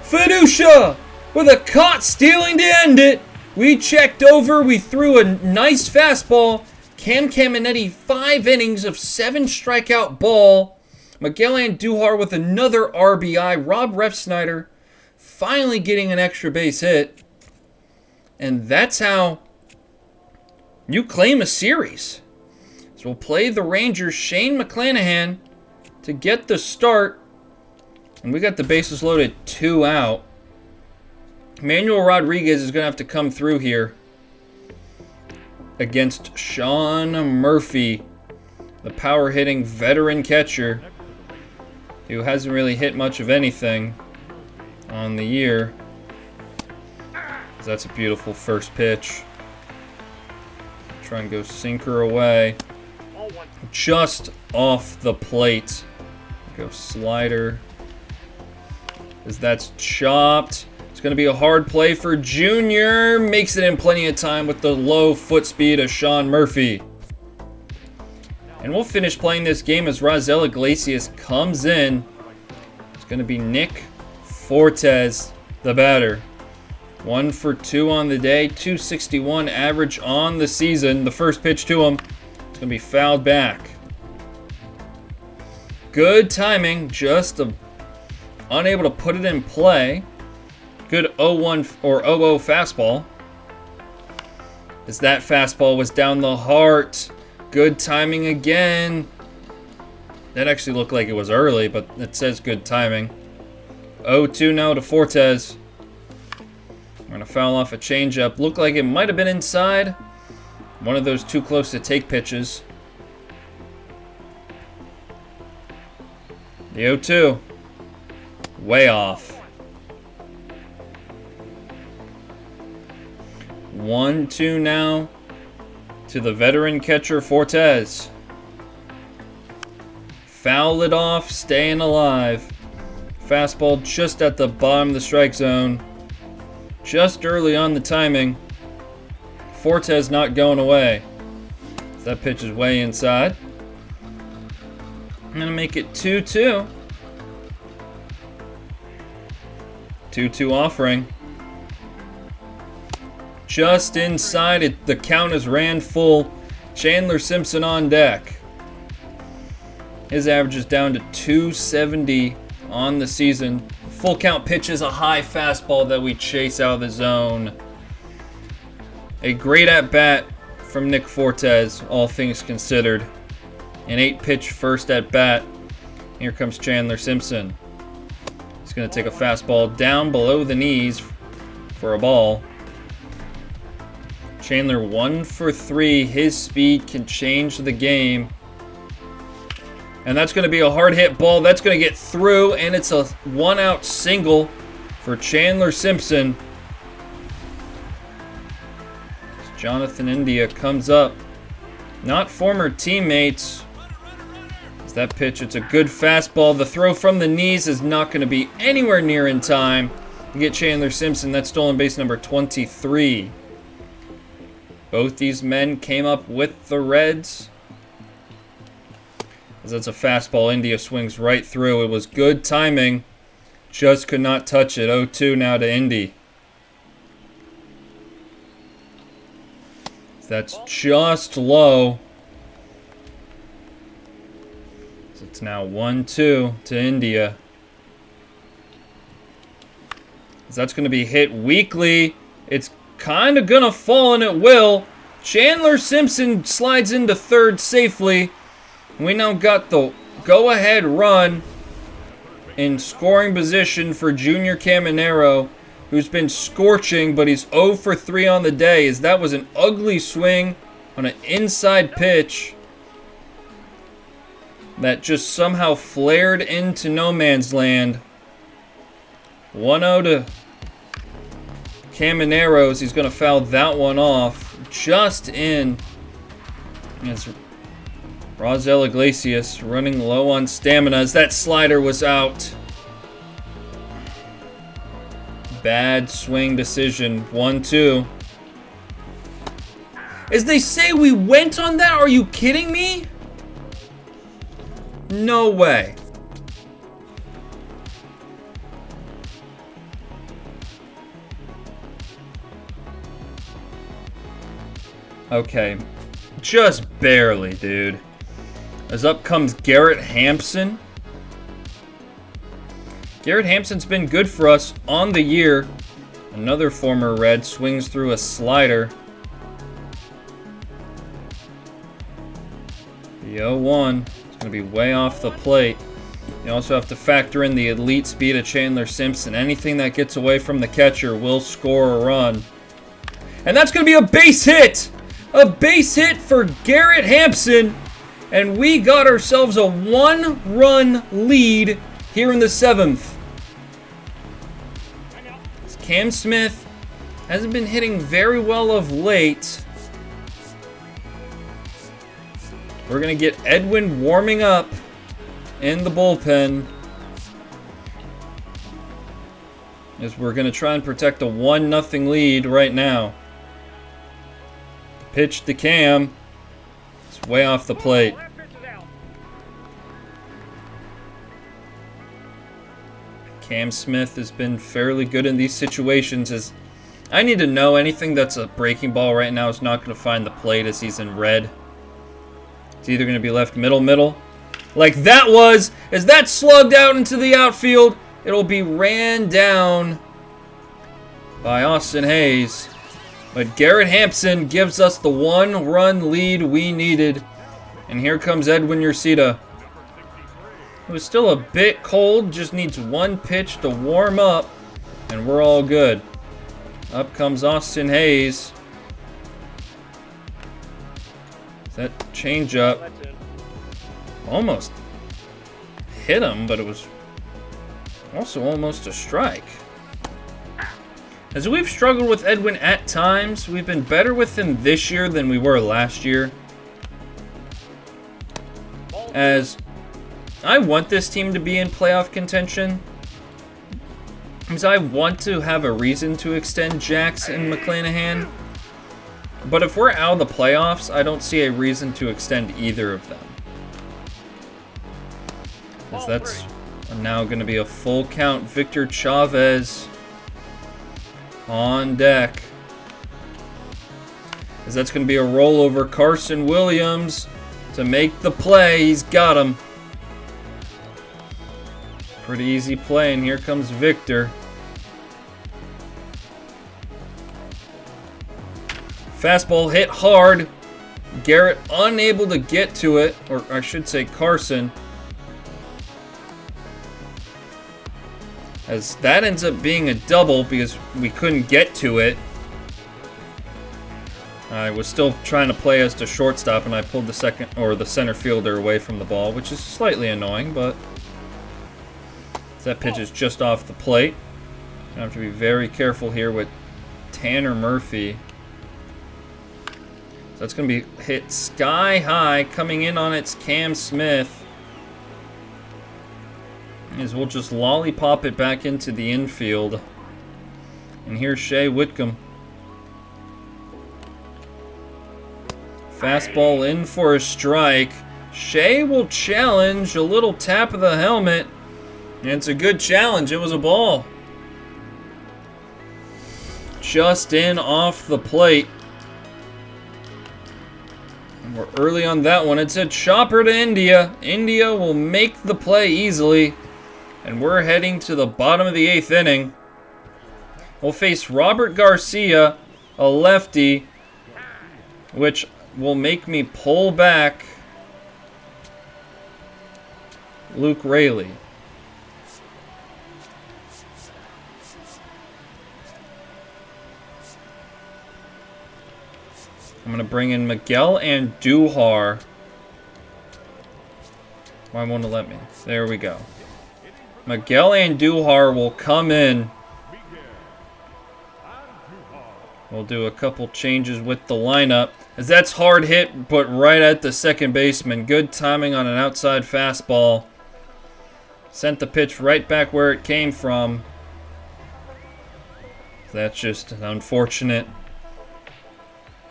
Fiducia with a caught stealing to end it. We checked over. We threw a nice fastball. Cam Caminetti, 5 innings of 7 strikeout ball. Miguel Andujar with another RBI. Rob Refsnyder finally getting an extra base hit. And that's how you claim a series. So we'll play the Rangers' Shane McClanahan to get the start. And we got the bases loaded, 2 out. Manuel Rodriguez is going to have to come through here against Sean Murphy, the power-hitting veteran catcher who hasn't really hit much of anything on the year. That's a beautiful first pitch. Try and go sinker away. Just off the plate. Go slider. As that's chopped. It's going to be a hard play for Junior. Makes it in plenty of time with the low foot speed of Sean Murphy. And we'll finish playing this game as Razel Iglesias comes in. It's going to be Nick Fortes, the batter. 1 for 2 on the day, 261 average on the season. The first pitch to him, it's going to be fouled back. Good timing, just unable to put it in play. Good 0-1 or 0-0 fastball. As that fastball was down the heart. Good timing again. That actually looked like it was early, but it says good timing. 0-2 now to Fortes. We're going to foul off a changeup. Looked like it might have been inside. One of those too close to take pitches. The 0-2. Way off. 1-2 now to the veteran catcher Fortes. Foul it off, staying alive. Fastball just at the bottom of the strike zone. Just early on the timing. Fortes not going away. That pitch is way inside. I'm going to make it 2-2. 2-2 offering. Just inside it. The count is ran full. Chandler Simpson on deck. His average is down to 270 on the season. Full count pitch is a high fastball that we chase out of the zone. A great at-bat from Nick Fortes, all things considered. An 8-pitch first at-bat. Here comes Chandler Simpson. He's going to take a fastball down below the knees for a ball. Chandler 1 for 3. His speed can change the game. And that's going to be a hard hit ball. That's going to get through, and it's a 1-out single for Chandler Simpson. As Jonathan India comes up. Not former teammates. As that pitch, it's a good fastball. The throw from the knees is not going to be anywhere near in time. We get Chandler Simpson. That's stolen base number 23. Both these men came up with the Reds. As that's a fastball. India swings right through. It was good timing. Just could not touch it. 0-2 now to Indy. That's just low. So it's now 1-2 to India. So that's going to be hit weakly. It's kind of going to fall, and it will. Chandler Simpson slides into third safely. We now got the go-ahead run in scoring position for Junior Caminero, who's been scorching, but he's 0 for 3 on the day, as that was an ugly swing on an inside pitch that just somehow flared into no man's land. 1-0 to Camineros. He's going to foul that one off just in. As Rosel Iglesias running low on stamina as that slider was out. Bad swing decision. 1-2. As they say, we went on that? Are you kidding me? No way. Okay. Just barely, dude. As up comes Garrett Hampson. Garrett Hampson's been good for us on the year. Another former Red swings through a slider. The 0-1 is going to be way off the plate. You also have to factor in the elite speed of Chandler Simpson. Anything that gets away from the catcher will score a run. And that's going to be a base hit! A base hit for Garrett Hampson. And we got ourselves a 1-run lead here in the 7th. Cam Smith hasn't been hitting very well of late. We're going to get Edwin warming up in the bullpen, as we're going to try and protect a 1-0 lead right now. Pitch to Cam. It's way off the plate. Cam Smith has been fairly good in these situations. As I need to know anything that's a breaking ball right now is not going to find the plate, as he's in red. It's either going to be left middle. Like that was. As that slugged out into the outfield, it'll be ran down by Austin Hayes. But Garrett Hampson gives us the 1-run lead we needed. And here comes Edwin Urceta. It was still a bit cold, just needs one pitch to warm up, and we're all good. Up comes Austin Hayes. That changeup almost hit him, but it was also almost a strike. As we've struggled with Edwin at times, we've been better with him this year than we were last year. As I want this team to be in playoff contention, because I want to have a reason to extend Jax and McClanahan. But if we're out of the playoffs, I don't see a reason to extend either of them. Because that's now going to be a full count. Victor Chavez on deck. As that's going to be a rollover. Carson Williams to make the play. He's got him. Pretty easy play, and here comes Victor. Fastball hit hard. Garrett unable to get to it, or I should say Carson. As that ends up being a double because we couldn't get to it. I was still trying to play as to shortstop, and I pulled the center fielder away from the ball, which is slightly annoying, but that pitch is just off the plate. I have to be very careful here with Tanner Murphy. So that's going to be hit sky high. Coming in on it's Cam Smith. As we'll just lollipop it back into the infield. And here's Shea Whitcomb. Fastball in for a strike. Shea will challenge, a little tap of the helmet. And it's a good challenge. It was a ball. Just in off the plate. And we're early on that one. It's a chopper to India. India will make the play easily. And we're heading to the bottom of the 8th inning. We'll face Robert Garcia, a lefty, which will make me pull back Luke Raley. I'm going to bring in Miguel Andujar. Why won't it let me? There we go. Miguel Andujar will come in. We'll do a couple changes with the lineup. As that's hard hit, but right at the second baseman. Good timing on an outside fastball. Sent the pitch right back where it came from. That's just unfortunate.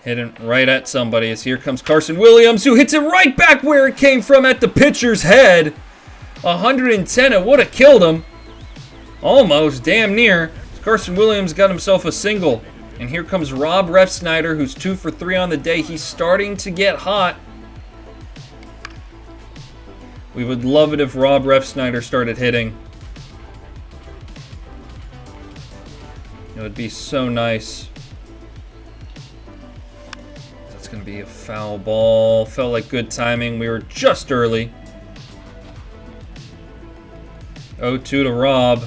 Hitting right at somebody as here comes Carson Williams, who hits it right back where it came from at the pitcher's head. 110, it would have killed him. Almost, damn near. Carson Williams got himself a single. And here comes Rob Refsnyder, who's 2 for 3 on the day. He's starting to get hot. We would love it if Rob Refsnyder started hitting. It would be so nice. That's going to be a foul ball. Felt like good timing. We were just early. 0-2 to Rob.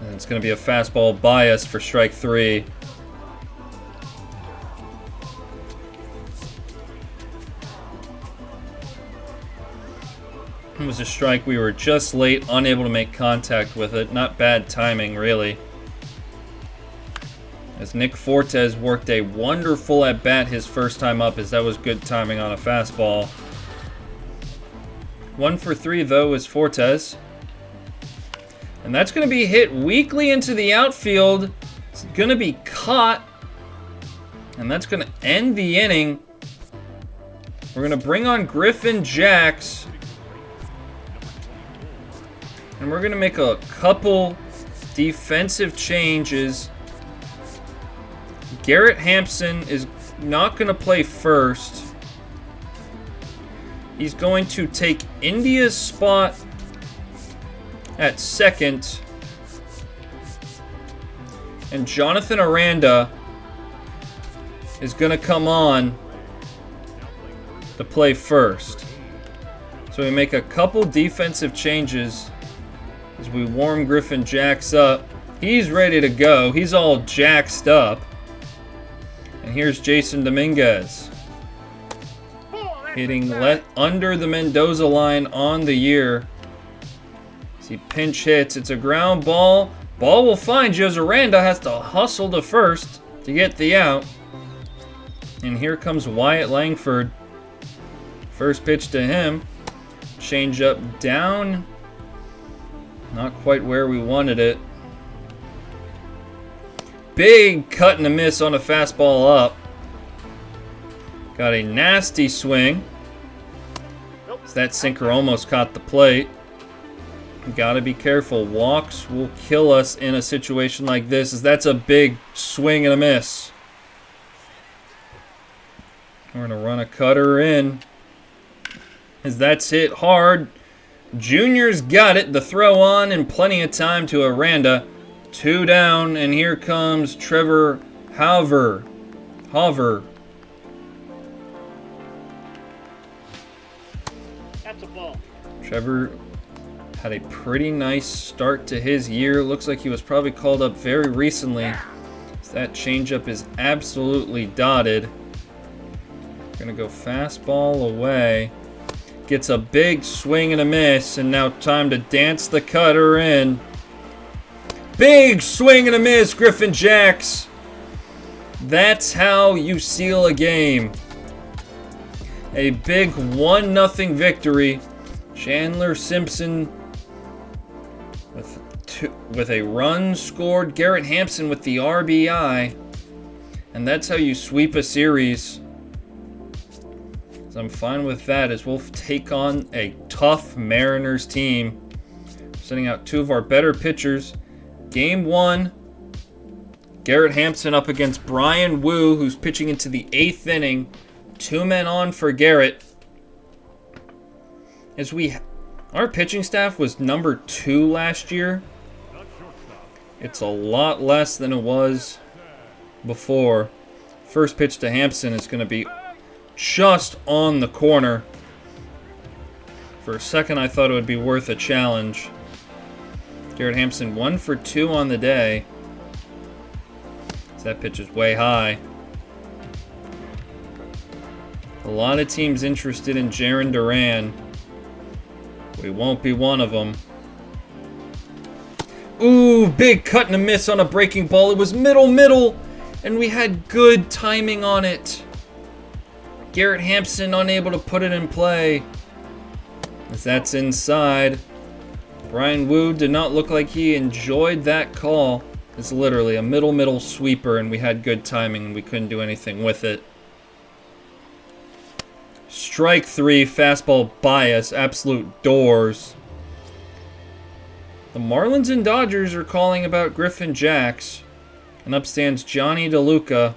And it's going to be a fastball bias for strike 3. It was a strike. We were just late, unable to make contact with it. Not bad timing, really. As Nick Fortes worked a wonderful at-bat his first time up, as that was good timing on a fastball. 1 for 3, though, is Fortes. And that's going to be hit weakly into the outfield. It's going to be caught. And that's going to end the inning. We're going to bring on Griffin Jacks. And we're going to make a couple defensive changes. Garrett Hampson is not going to play first. He's going to take India's spot at second. And Jonathan Aranda is going to come on to play first. So we make a couple defensive changes as we warm Griffin Jacks up. He's ready to go. He's all jaxed up. And here's Jason Dominguez. Hitting under the Mendoza line on the year. As he pinch hits. It's a ground ball. Ball will find you as Aranda has to hustle to first to get the out. And here comes Wyatt Langford. First pitch to him. Change up down. Not quite where we wanted it. Big cut and a miss on a fastball up. Got a nasty swing. That sinker almost caught the plate. Gotta be careful. Walks will kill us in a situation like this, as that's a big swing and a miss. We're gonna run a cutter in. As that's hit hard. Junior's got it. The throw on and plenty of time to Aranda. 2 down, and here comes Trevor Hauver. That's a ball. Trevor had a pretty nice start to his year. Looks like he was probably called up very recently. That changeup is absolutely dotted. Gonna go fastball away. Gets a big swing and a miss, and now time to dance the cutter in. Big swing and a miss, Griffin Jacks. That's how you seal a game. A big 1-0 victory. Chandler Simpson with with a run scored. Garrett Hampson with the RBI. And that's how you sweep a series. So I'm fine with that, as we'll take on a tough Mariners team. Sending out two of our better pitchers. Game 1, Garrett Hampson up against Brian Wu, who's pitching into the 8th inning. 2 men on for Garrett. Our pitching staff was number 2 last year. It's a lot less than it was before. First pitch to Hampson is going to be just on the corner. For a second, I thought it would be worth a challenge. Garrett Hampson 1 for 2 on the day. That pitch is way high. A lot of teams interested in Jarren Duran. We won't be one of them. Ooh, big cut and a miss on a breaking ball. It was middle, and we had good timing on it. Garrett Hampson unable to put it in play, as that's inside. Brian Wu did not look like he enjoyed that call. It's literally a middle sweeper, and we had good timing, and we couldn't do anything with it. Strike 3, fastball bias, absolute doors. The Marlins and Dodgers are calling about Griffin Jacks. And up stands Johnny DeLuca.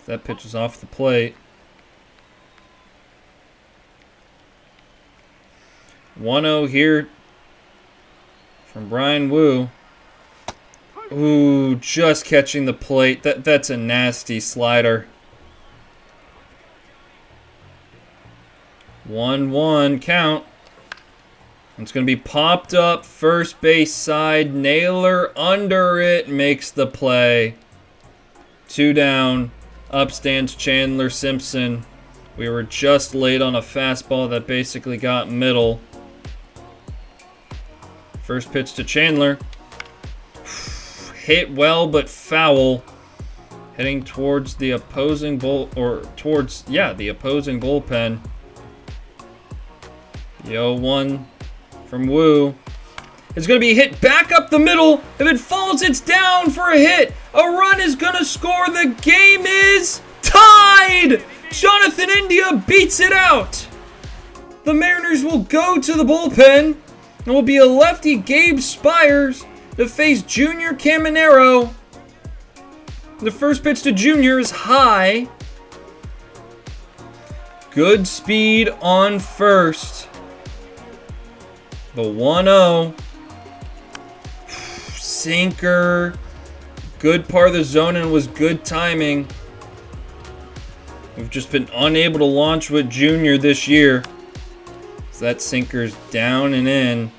That pitch is off the plate. 1-0 here from Brian Wu. Ooh, just catching the plate. That's a nasty slider. 1-1 count. It's going to be popped up first base side. Naylor under it makes the play. 2 down. Up stands Chandler Simpson. We were just late on a fastball that basically got middle. First pitch to Chandler. Hit well but foul. Heading towards the opposing the opposing bullpen. The 0-1 from Wu. It's going to be hit back up the middle. If it falls, it's down for a hit. A run is going to score. The game is tied. Jonathan India beats it out. The Mariners will go to the bullpen. It will be a lefty, Gabe Spires, to face Junior Caminero. The first pitch to Junior is high. Good speed on first. The 1-0. Sinker. Good part of the zone and was good timing. We've just been unable to launch with Junior this year. So that sinker's down and in.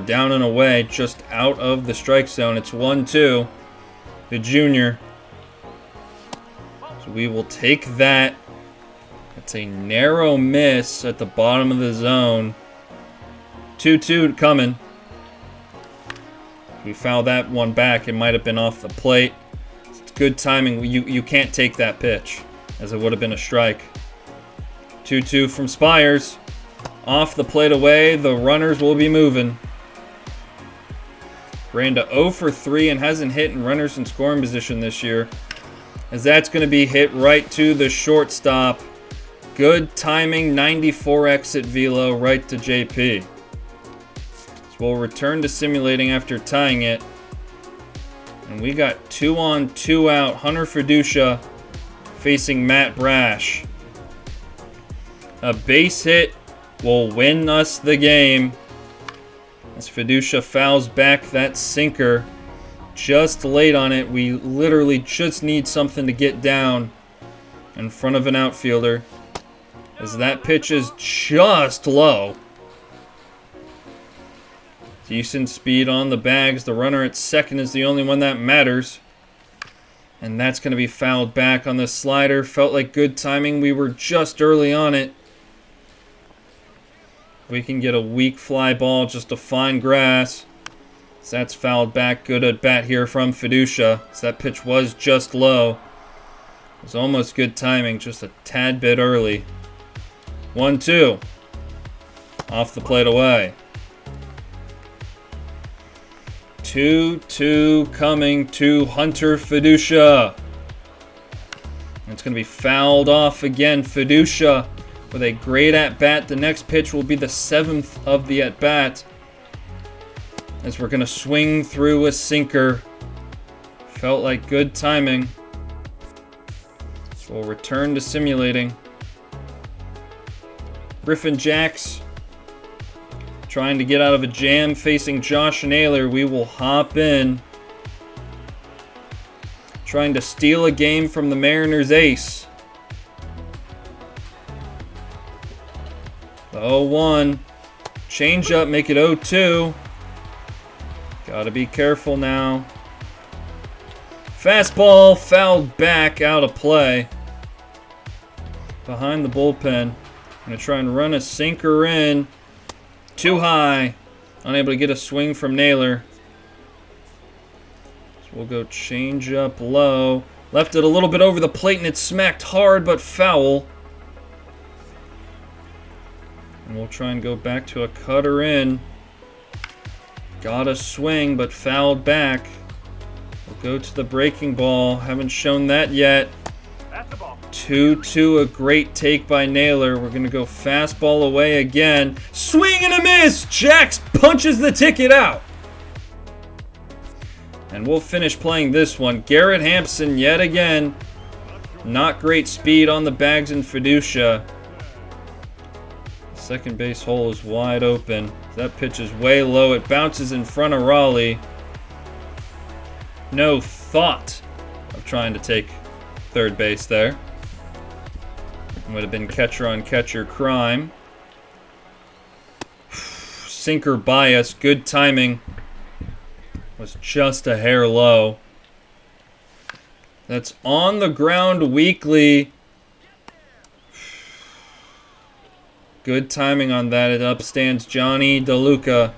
Down and away. Just out of the strike zone. It's 1-2. The Junior. So we will take that. It's a narrow miss at the bottom of the zone. 2-2 coming. We fouled that one back. It might have been off the plate. It's good timing. You can't take that pitch, as it would have been a strike. 2-2 from Spires. Off the plate away. The runners will be moving. Ran to 0 for 3 and hasn't hit in runners in scoring position this year, as that's going to be hit right to the shortstop. Good timing. 94 exit velo right to JP. We'll return to simulating after tying it. And we got 2 on, 2 out. Hunter Fiducia facing Matt Brash. A base hit will win us the game. As Fiducia fouls back that sinker. Just late on it. We literally just need something to get down in front of an outfielder, as that pitch is just low. Decent speed on the bags. The runner at second is the only one that matters. And that's going to be fouled back on the slider. Felt like good timing. We were just early on it. We can get a weak fly ball just to fine grass. So that's fouled back. Good at bat here from Fiducia. So that pitch was just low. It was almost good timing. Just a tad bit early. 1-2. Off the plate away. 2-2 coming to Hunter Fiducia. It's going to be fouled off again. Fiducia with a great at-bat. The next pitch will be the 7th of the at-bat, as we're going to swing through a sinker. Felt like good timing. So we'll return to simulating. Griffin Jacks trying to get out of a jam facing Josh Naylor. We will hop in. Trying to steal a game from the Mariners ace. The 0-1. Change up, make it 0-2. Gotta be careful now. Fastball fouled back, out of play. Behind the bullpen. Gonna try and run a sinker in. Too high. Unable to get a swing from Naylor. So we'll go change up low. Left it a little bit over the plate and it smacked hard but foul. And we'll try and go back to a cutter in. Got a swing but fouled back. We'll go to the breaking ball. Haven't shown that yet. 2-2, a great take by Naylor. We're going to go fastball away again. Swing and a miss! Jax punches the ticket out. And we'll finish playing this one. Garrett Hampson yet again. Not great speed on the bags in Fiducia. Second base hole is wide open. That pitch is way low. It bounces in front of Raleigh. No thought of trying to take third base there. Would have been catcher on catcher crime. Sinker bias, good timing. Was just a hair low. That's on the ground weakly. Good timing on that. It upstands Johnny DeLuca.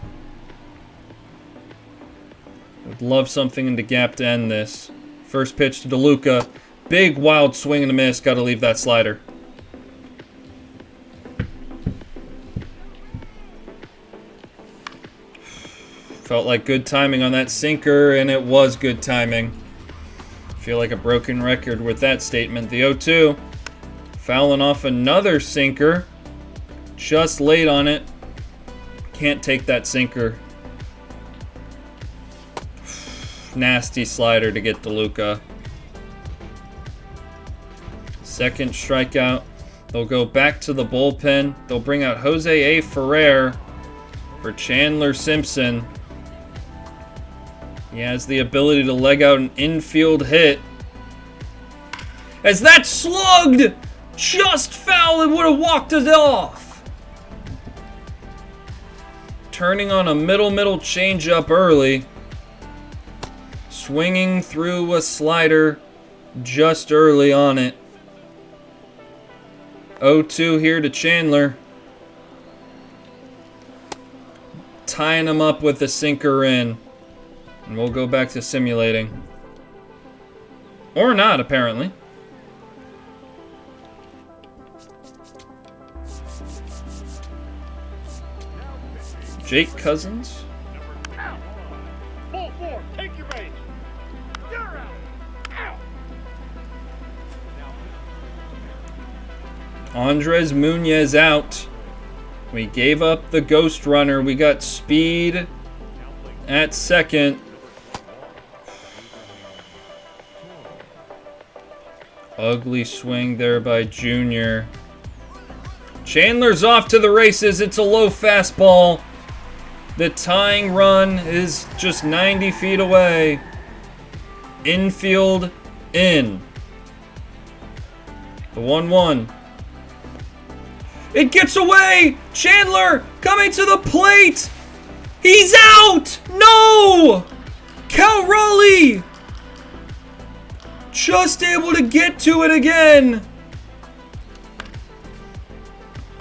Would love something in the gap to end this. First pitch to DeLuca. Big wild swing and a miss. Got to leave that slider. Felt like good timing on that sinker, and it was good timing. Feel like a broken record with that statement. The 0-2. Fouling off another sinker. Just late on it. Can't take that sinker. Nasty slider to get DeLuca. Second strikeout. They'll go back to the bullpen. They'll bring out Jose A. Ferrer for Chandler Simpson. He has the ability to leg out an infield hit. As that slugged just foul, it would have walked it off. Turning on a middle changeup early. Swinging through a slider just early on it. 0-2 here to Chandler. Tying him up with the sinker in. And we'll go back to simulating. Or not, apparently. Jake Cousins. Ball 4, take your base. You're out. Out. Andres Munoz out. We gave up the ghost runner. We got speed at second. Ugly swing there by Junior. Chandler's off to the races. It's a low fastball. The tying run is just 90 feet away. Infield in. The 1-1. It gets away! Chandler coming to the plate! He's out! No! Cal Raleigh! Just able to get to it again.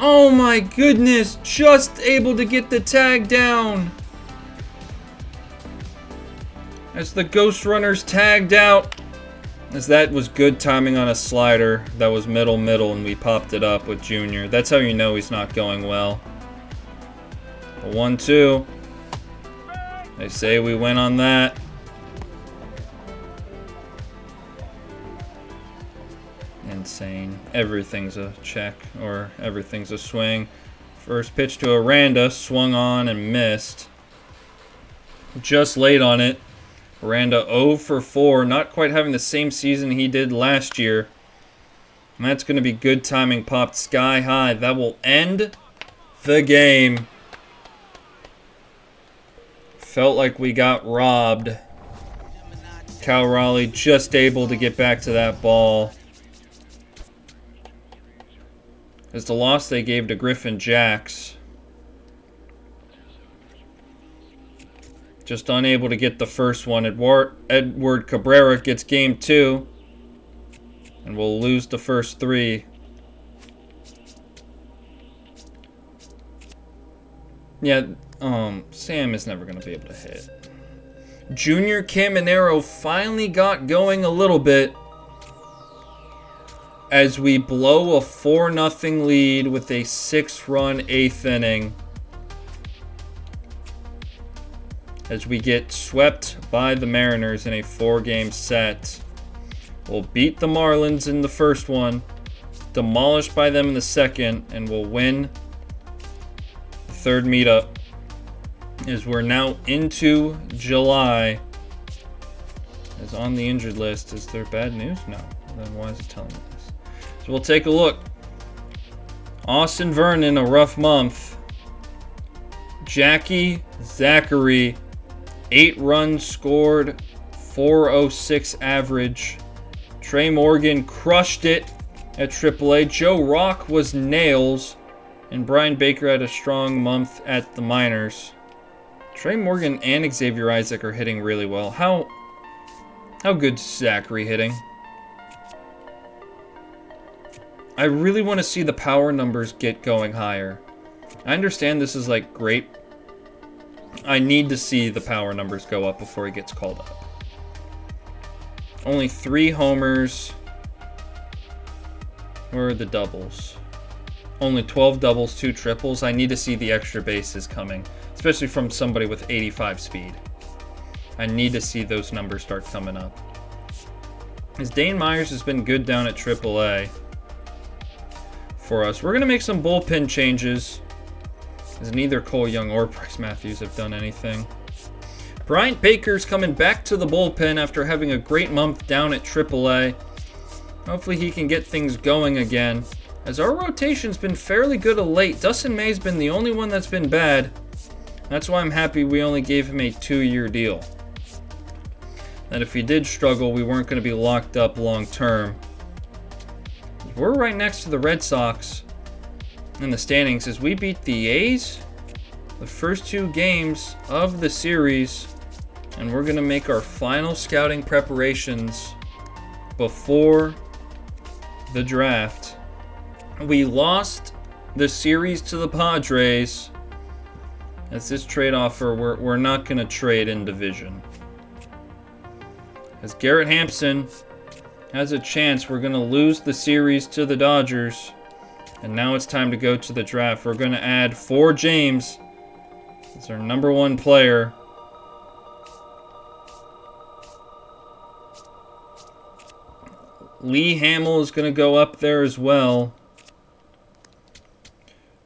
Oh my goodness. Just able to get the tag down. As the Ghost Runners tagged out. As that was good timing on a slider. That was middle, and we popped it up with Junior. That's how you know he's not going well. A 1-2. They say we went on that. Insane. Everything's a check or everything's a swing. First pitch to Aranda, swung on and missed. Just late on it. Aranda 0 for 4, not quite having the same season he did last year. And that's going to be good timing, popped sky high. That will end the game. Felt like we got robbed. Cal Raleigh just able to get back to that ball. As the loss they gave to Griffin Jacks. Just unable to get the first one. Edward Cabrera gets game 2. And we'll lose the first 3. Yeah, Sam is never going to be able to hit. Junior Caminero finally got going a little bit as we blow a 4-0 lead with a 6-run 8th inning. As we get swept by the Mariners in a 4-game set. We'll beat the Marlins in the first one, demolished by them in the second, and we'll win the third meetup. As we're now into July. As on the injured list, is there bad news? No. Then why is it telling me this? So we'll take a look. Austin Vernon, a rough month. Jackie Zachary, 8 runs scored, 406 average. Trey Morgan crushed it at AAA. Joe Rock was nails. And Brian Baker had a strong month at the minors. Trey Morgan and Xavier Isaac are hitting really well. How good's Zachary hitting? I really want to see the power numbers get going higher. I understand this is like great. I need to see the power numbers go up before he gets called up. Only 3 homers. Where are the doubles? Only 12 doubles, 2 triples. I need to see the extra bases coming, especially from somebody with 85 speed. I need to see those numbers start coming up. As Dane Myers has been good down at AAA for us. We're going to make some bullpen changes, as neither Cole Young or Bryce Matthews have done anything. Bryant Baker's coming back to the bullpen after having a great month down at AAA. Hopefully he can get things going again, as our rotation's been fairly good of late. Dustin May's been the only one that's been bad. That's why I'm happy we only gave him a 2-year deal. That if he did struggle, we weren't going to be locked up long term. We're right next to the Red Sox in the standings as we beat the A's the first 2 games of the series, and we're going to make our final scouting preparations before the draft. We lost the series to the Padres. As this trade offer, we're not going to trade in division. As Garrett Hampson has a chance, we're going to lose the series to the Dodgers. And now it's time to go to the draft. We're going to add 4 James as our number 1 player. Lee Hamill is going to go up there as well.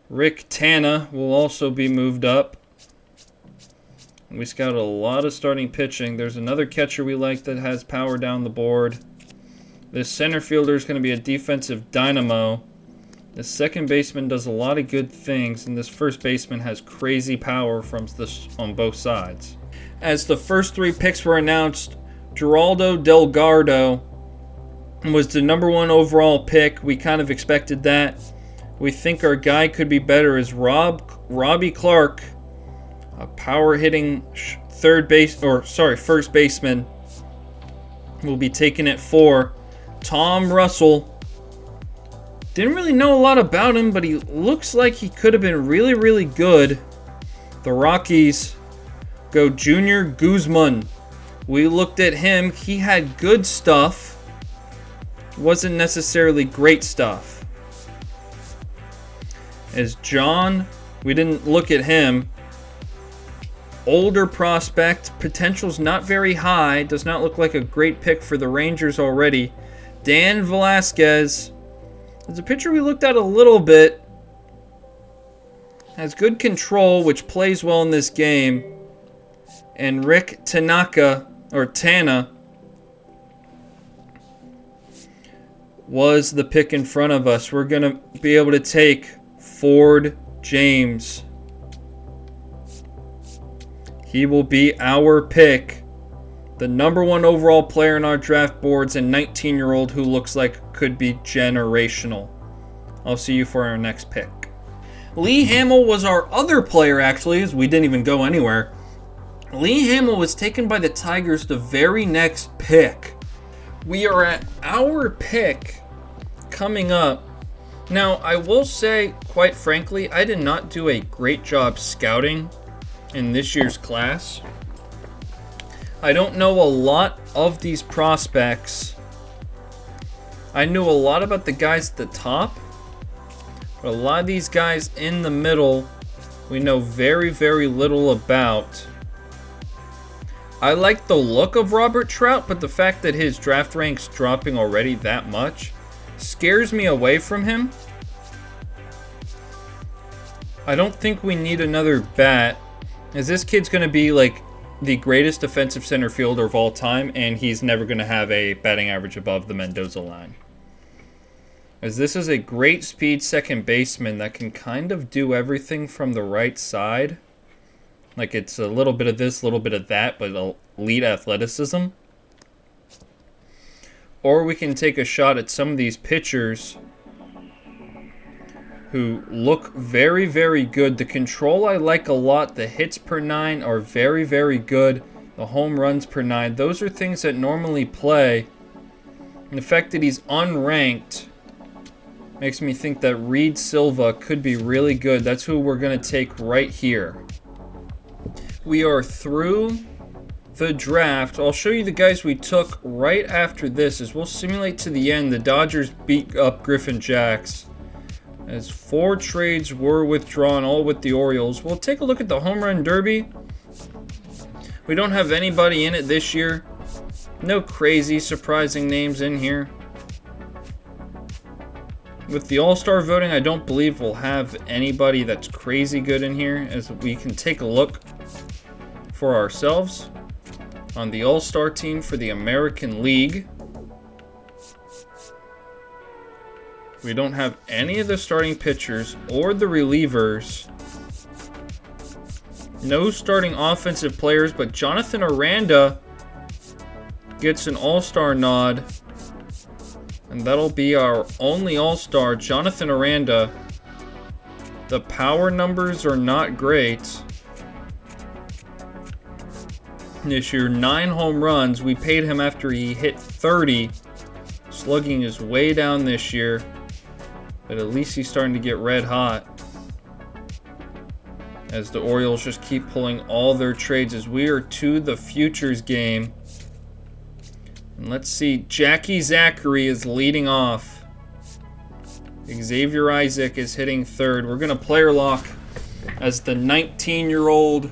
Rick Tana will also be moved up. We scouted a lot of starting pitching. There's another catcher we like that has power down the board. This center fielder is going to be a defensive dynamo. The second baseman does a lot of good things, and this first baseman has crazy power on both sides. As the first 3 picks were announced, Geraldo Delgado was the number 1 overall pick. We kind of expected that. We think our guy could be better as Robbie Clark, a power-hitting first baseman, will be taken at 4. Tom Russell. Didn't really know a lot about him, but he looks like he could have been really, really good. The Rockies go Junior Guzman. We looked at him. He had good stuff. Wasn't necessarily great stuff. As John, we didn't look at him. older prospect. Potential's not very high. Does not look like a great pick for the Rangers already. Dan Velasquez. It's a pitcher we looked at a little bit. Has good control, which plays well in this game. And Rick Tanaka, or Tana, was the pick in front of us. We're going to be able to take Ford James. He will be our pick. The #1 overall player in our draft boards, and 19-year-old who looks like could be generational. I'll see you for our next pick. Lee Hamill was our other player, actually, as we didn't even go anywhere. Lee Hamill was taken by the Tigers the very next pick. We are at our pick coming up. Now, I will say, quite frankly, I did not do a great job scouting in this year's class. I don't know a lot of these prospects. I knew a lot about the guys at the top, but a lot of these guys in the middle, we know very, very little about. I like the look of Robert Trout, but the fact that his draft rank's dropping already that much scares me away from him. I don't think we need another bat, as this kid's going to be like the greatest defensive center fielder of all time, and he's never going to have a batting average above the Mendoza line. As this is a great speed second baseman that can kind of do everything from the right side. Like it's a little bit of this, a little bit of that, but elite athleticism. Or we can take a shot at some of these pitchers who look very, very good. The control I like a lot. The hits per 9 are very, very good. The home runs per 9. Those are things that normally play. And the fact that he's unranked makes me think that Reed Silva could be really good. That's who we're going to take right here. We are through the draft. I'll show you the guys we took right after this as we'll simulate to the end. The Dodgers beat up Griffin Jacks as 4 trades were withdrawn, all with the Orioles. We'll take a look at the Home Run Derby. We don't have anybody in it this year. No crazy, surprising names in here. With the All-Star voting, I don't believe we'll have anybody that's crazy good in here, as we can take a look for ourselves on the All-Star team for the American League. We don't have any of the starting pitchers or the relievers. No starting offensive players, but Jonathan Aranda gets an All-Star nod. And that'll be our only All-Star, Jonathan Aranda. The power numbers are not great. This year, 9 home runs. We paid him after he hit 30. Slugging is way down this year. But at least he's starting to get red hot. As the Orioles just keep pulling all their trades as we are to the futures game. And let's see, Jackie Zachary is leading off. Xavier Isaac is hitting third. We're going to player lock as the 19-year-old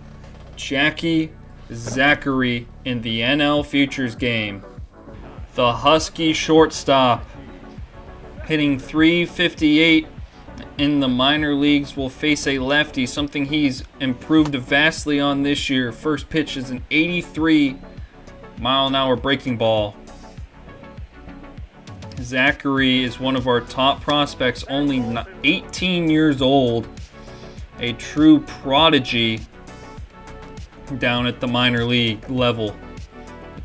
Jackie Zachary in the NL Futures game. The Husky shortstop, hitting .358 in the minor leagues, will face a lefty, something he's improved vastly on this year. First pitch is an 83-mile-an-hour breaking ball. Zachary is one of our top prospects, only 18 years old. A true prodigy down at the minor league level.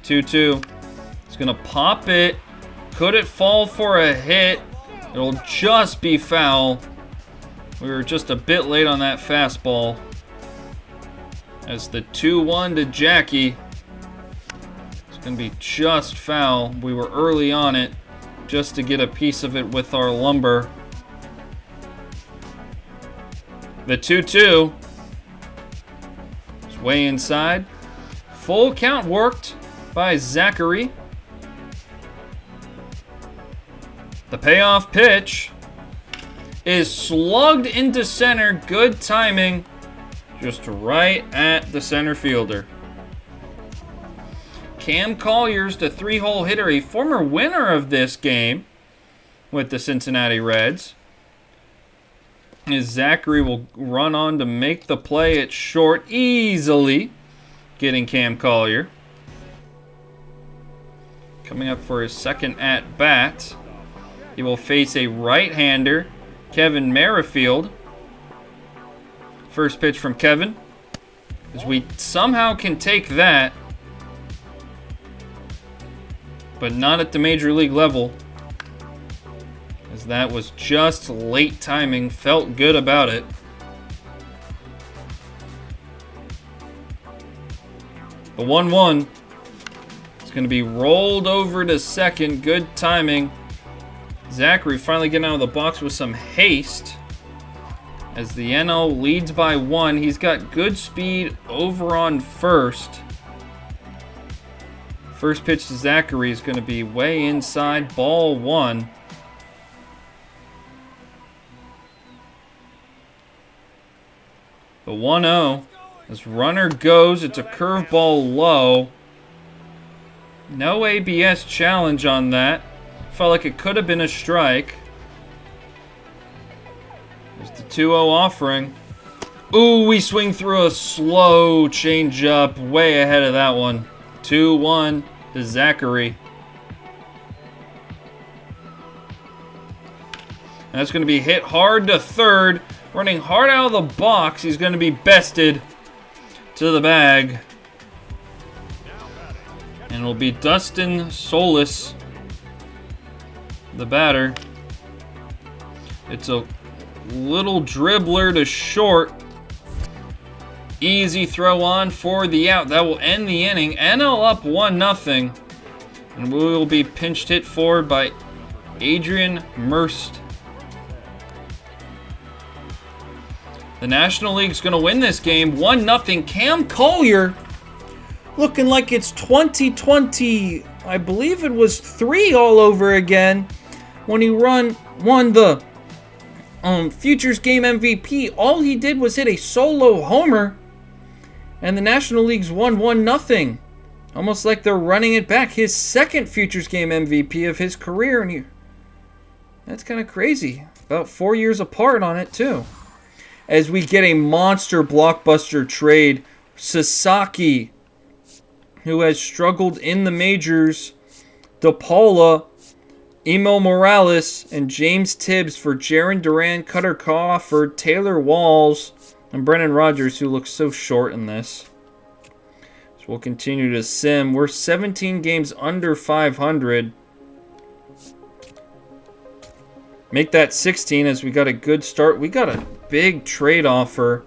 2-2. He's going to pop it. Could it fall for a hit? It'll just be foul. We were just a bit late on that fastball. As the 2-1 to Jackie. It's going to be just foul. We were early on it just to get a piece of it with our lumber. The 2-2 is way inside. Full count worked by Zachary. The payoff pitch is slugged into center. Good timing. Just right at the center fielder. Cam Collier's the 3-hole hitter, a former winner of this game with the Cincinnati Reds. As Zachary will run on to make the play at short easily, getting Cam Collier. Coming up for his second at-bat, he will face a right-hander, Kevin Merrifield. First pitch from Kevin. As we somehow can take that, but not at the major league level, as that was just late timing. Felt good about it. The 1-1 is going to be rolled over to second. Good timing. Zachary finally getting out of the box with some haste. As the NL leads by 1, he's got good speed over on first. First pitch to Zachary is going to be way inside, ball 1. The 1-0. As runner goes, it's a curveball low. No ABS challenge on that. Felt like it could have been a strike. There's the 2-0 offering. Ooh, we swing through a slow changeup way ahead of that one. 2-1 to Zachary. That's going to be hit hard to third. Running hard out of the box. He's going to be bested to the bag. And it'll be Dustin Solis, the batter. It's a little dribbler to short. Easy throw on for the out. That will end the inning. NL up 1-0. And we will be pinched hit forward by Adrian Merst. The National League's going to win this game 1-0. Cam Collier looking like it's 2020. I believe it was 3 all over again when he won the Futures Game MVP. All he did was hit a solo homer. And the National League's won 1-0. Almost like they're running it back. His second Futures Game MVP of his career. And that's kind of crazy. About 4 years apart on it, too. As we get a monster blockbuster trade. Sasaki, who has struggled in the majors. DePaula, Emil Morales, and James Tibbs for Jaron Duran, Cutter Crawford, Taylor Walls, and Brennan Rodgers, who looks so short in this. So we'll continue to sim. We're 17 games under 500. Make that 16 as we got a good start. We got a big trade offer,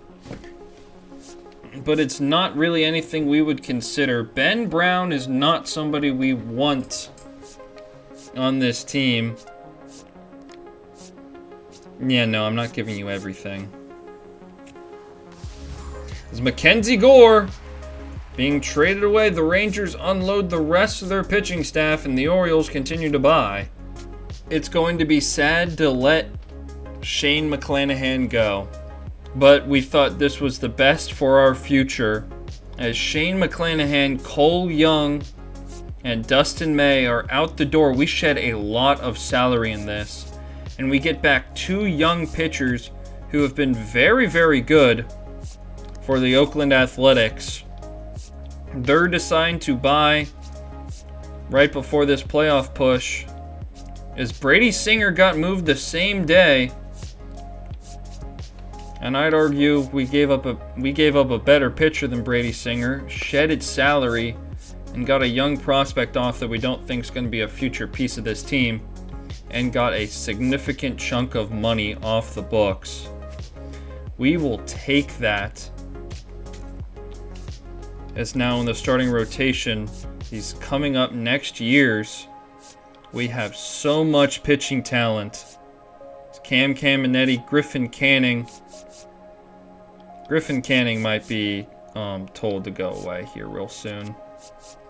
but it's not really anything we would consider. Ben Brown is not somebody we want on this team. Yeah, no, I'm not giving you everything. As Mackenzie Gore being traded away, the Rangers unload the rest of their pitching staff and the Orioles continue to buy. It's going to be sad to let Shane McClanahan go, but we thought this was the best for our future. As Shane McClanahan, Cole Young, and Dustin May are out the door, we shed a lot of salary in this, and we get back 2 young pitchers who have been very, very good for the Oakland Athletics. They're deciding to buy right before this playoff push, as Brady Singer got moved the same day. And I'd argue we gave up a better pitcher than Brady Singer, shedded salary, and got a young prospect off that we don't think is going to be a future piece of this team, and got a significant chunk of money off the books. We will take that. As now in the starting rotation, he's coming up next year's. We have so much pitching talent. It's Cam Caminetti, Griffin Canning. Griffin Canning might be told to go away here real soon.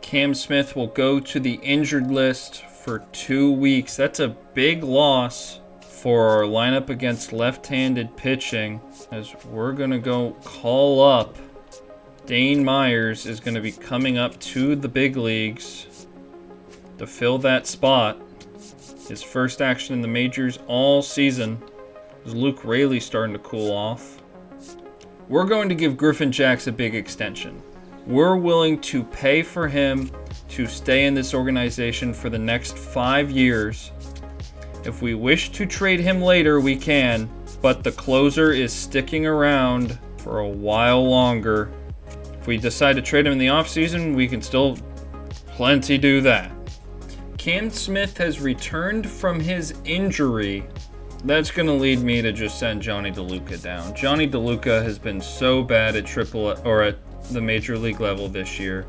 Cam Smith will go to the injured list for 2 weeks. That's a big loss for our lineup against left-handed pitching, as we're going to go call up Dane Myers is going to be coming up to the big leagues to fill that spot. His first action in the majors all season is Luke Raley starting to cool off. We're going to give Griffin Jax a big extension. We're willing to pay for him to stay in this organization for the next 5 years. If we wish to trade him later, we can, but the closer is sticking around for a while longer. If we decide to trade him in the offseason, we can still plenty do that. Cam Smith has returned from his injury. That's going to lead me to just send Johnny DeLuca down. Johnny DeLuca has been so bad at at the major league level this year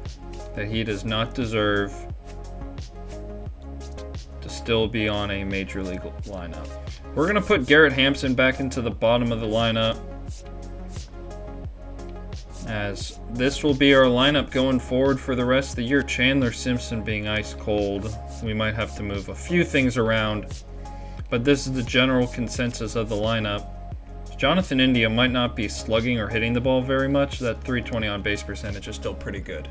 that he does not deserve to still be on a major league lineup. We're going to put Garrett Hampson back into the bottom of the lineup, as this will be our lineup going forward for the rest of the year. Chandler Simpson being ice cold. We might have to move a few things around, but this is the general consensus of the lineup. Jonathan India might not be slugging or hitting the ball very much. That 320 on base percentage is still pretty good.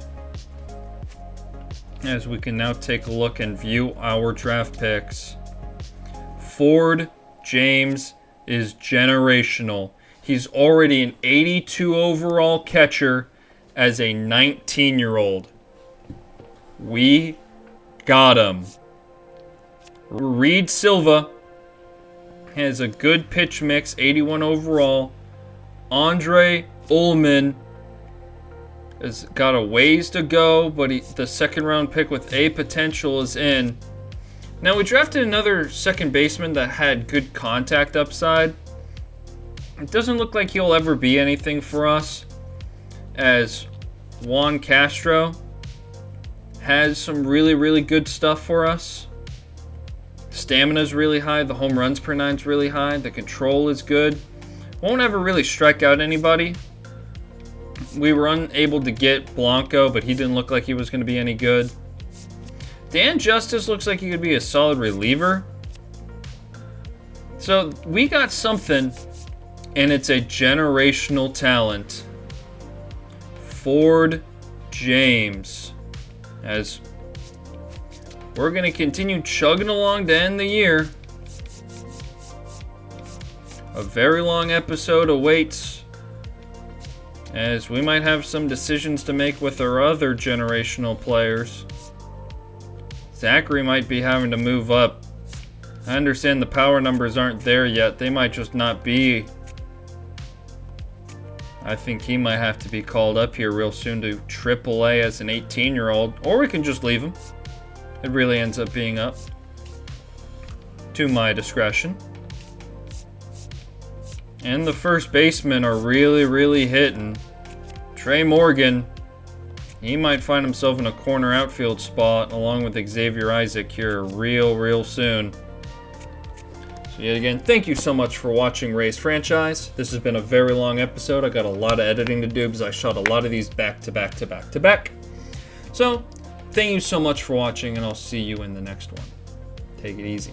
As we can now take a look and view our draft picks. Ford James is generational. He's already an 82 overall catcher as a 19-year-old. We got him. Reed Silva has a good pitch mix, 81 overall. Andre Ullman has got a ways to go, but the second round pick with A potential is in. Now, we drafted another second baseman that had good contact upside. It doesn't look like he'll ever be anything for us, as Juan Castro has some really, really good stuff for us. Stamina's really high, the home runs per nine's really high, the control is good. Won't ever really strike out anybody. We were unable to get Blanco, but he didn't look like he was going to be any good. Dan Justice looks like he could be a solid reliever. So we got something, and it's a generational talent. Ford James. As we're going to continue chugging along to end the year. A very long episode awaits, as we might have some decisions to make with our other generational players. Zachary might be having to move up. I understand the power numbers aren't there yet. They might just not be. I think he might have to be called up here real soon to AAA as an 18-year-old. Or we can just leave him. It really ends up being up to my discretion. And the first basemen are really, really hitting. Trey Morgan, he might find himself in a corner outfield spot along with Xavier Isaac here real soon. So yet again, thank you so much for watching Ray's Franchise. This has been a very long episode. I got a lot of editing to do because I shot a lot of these back to back. So, thank you so much for watching, and I'll see you in the next one. Take it easy.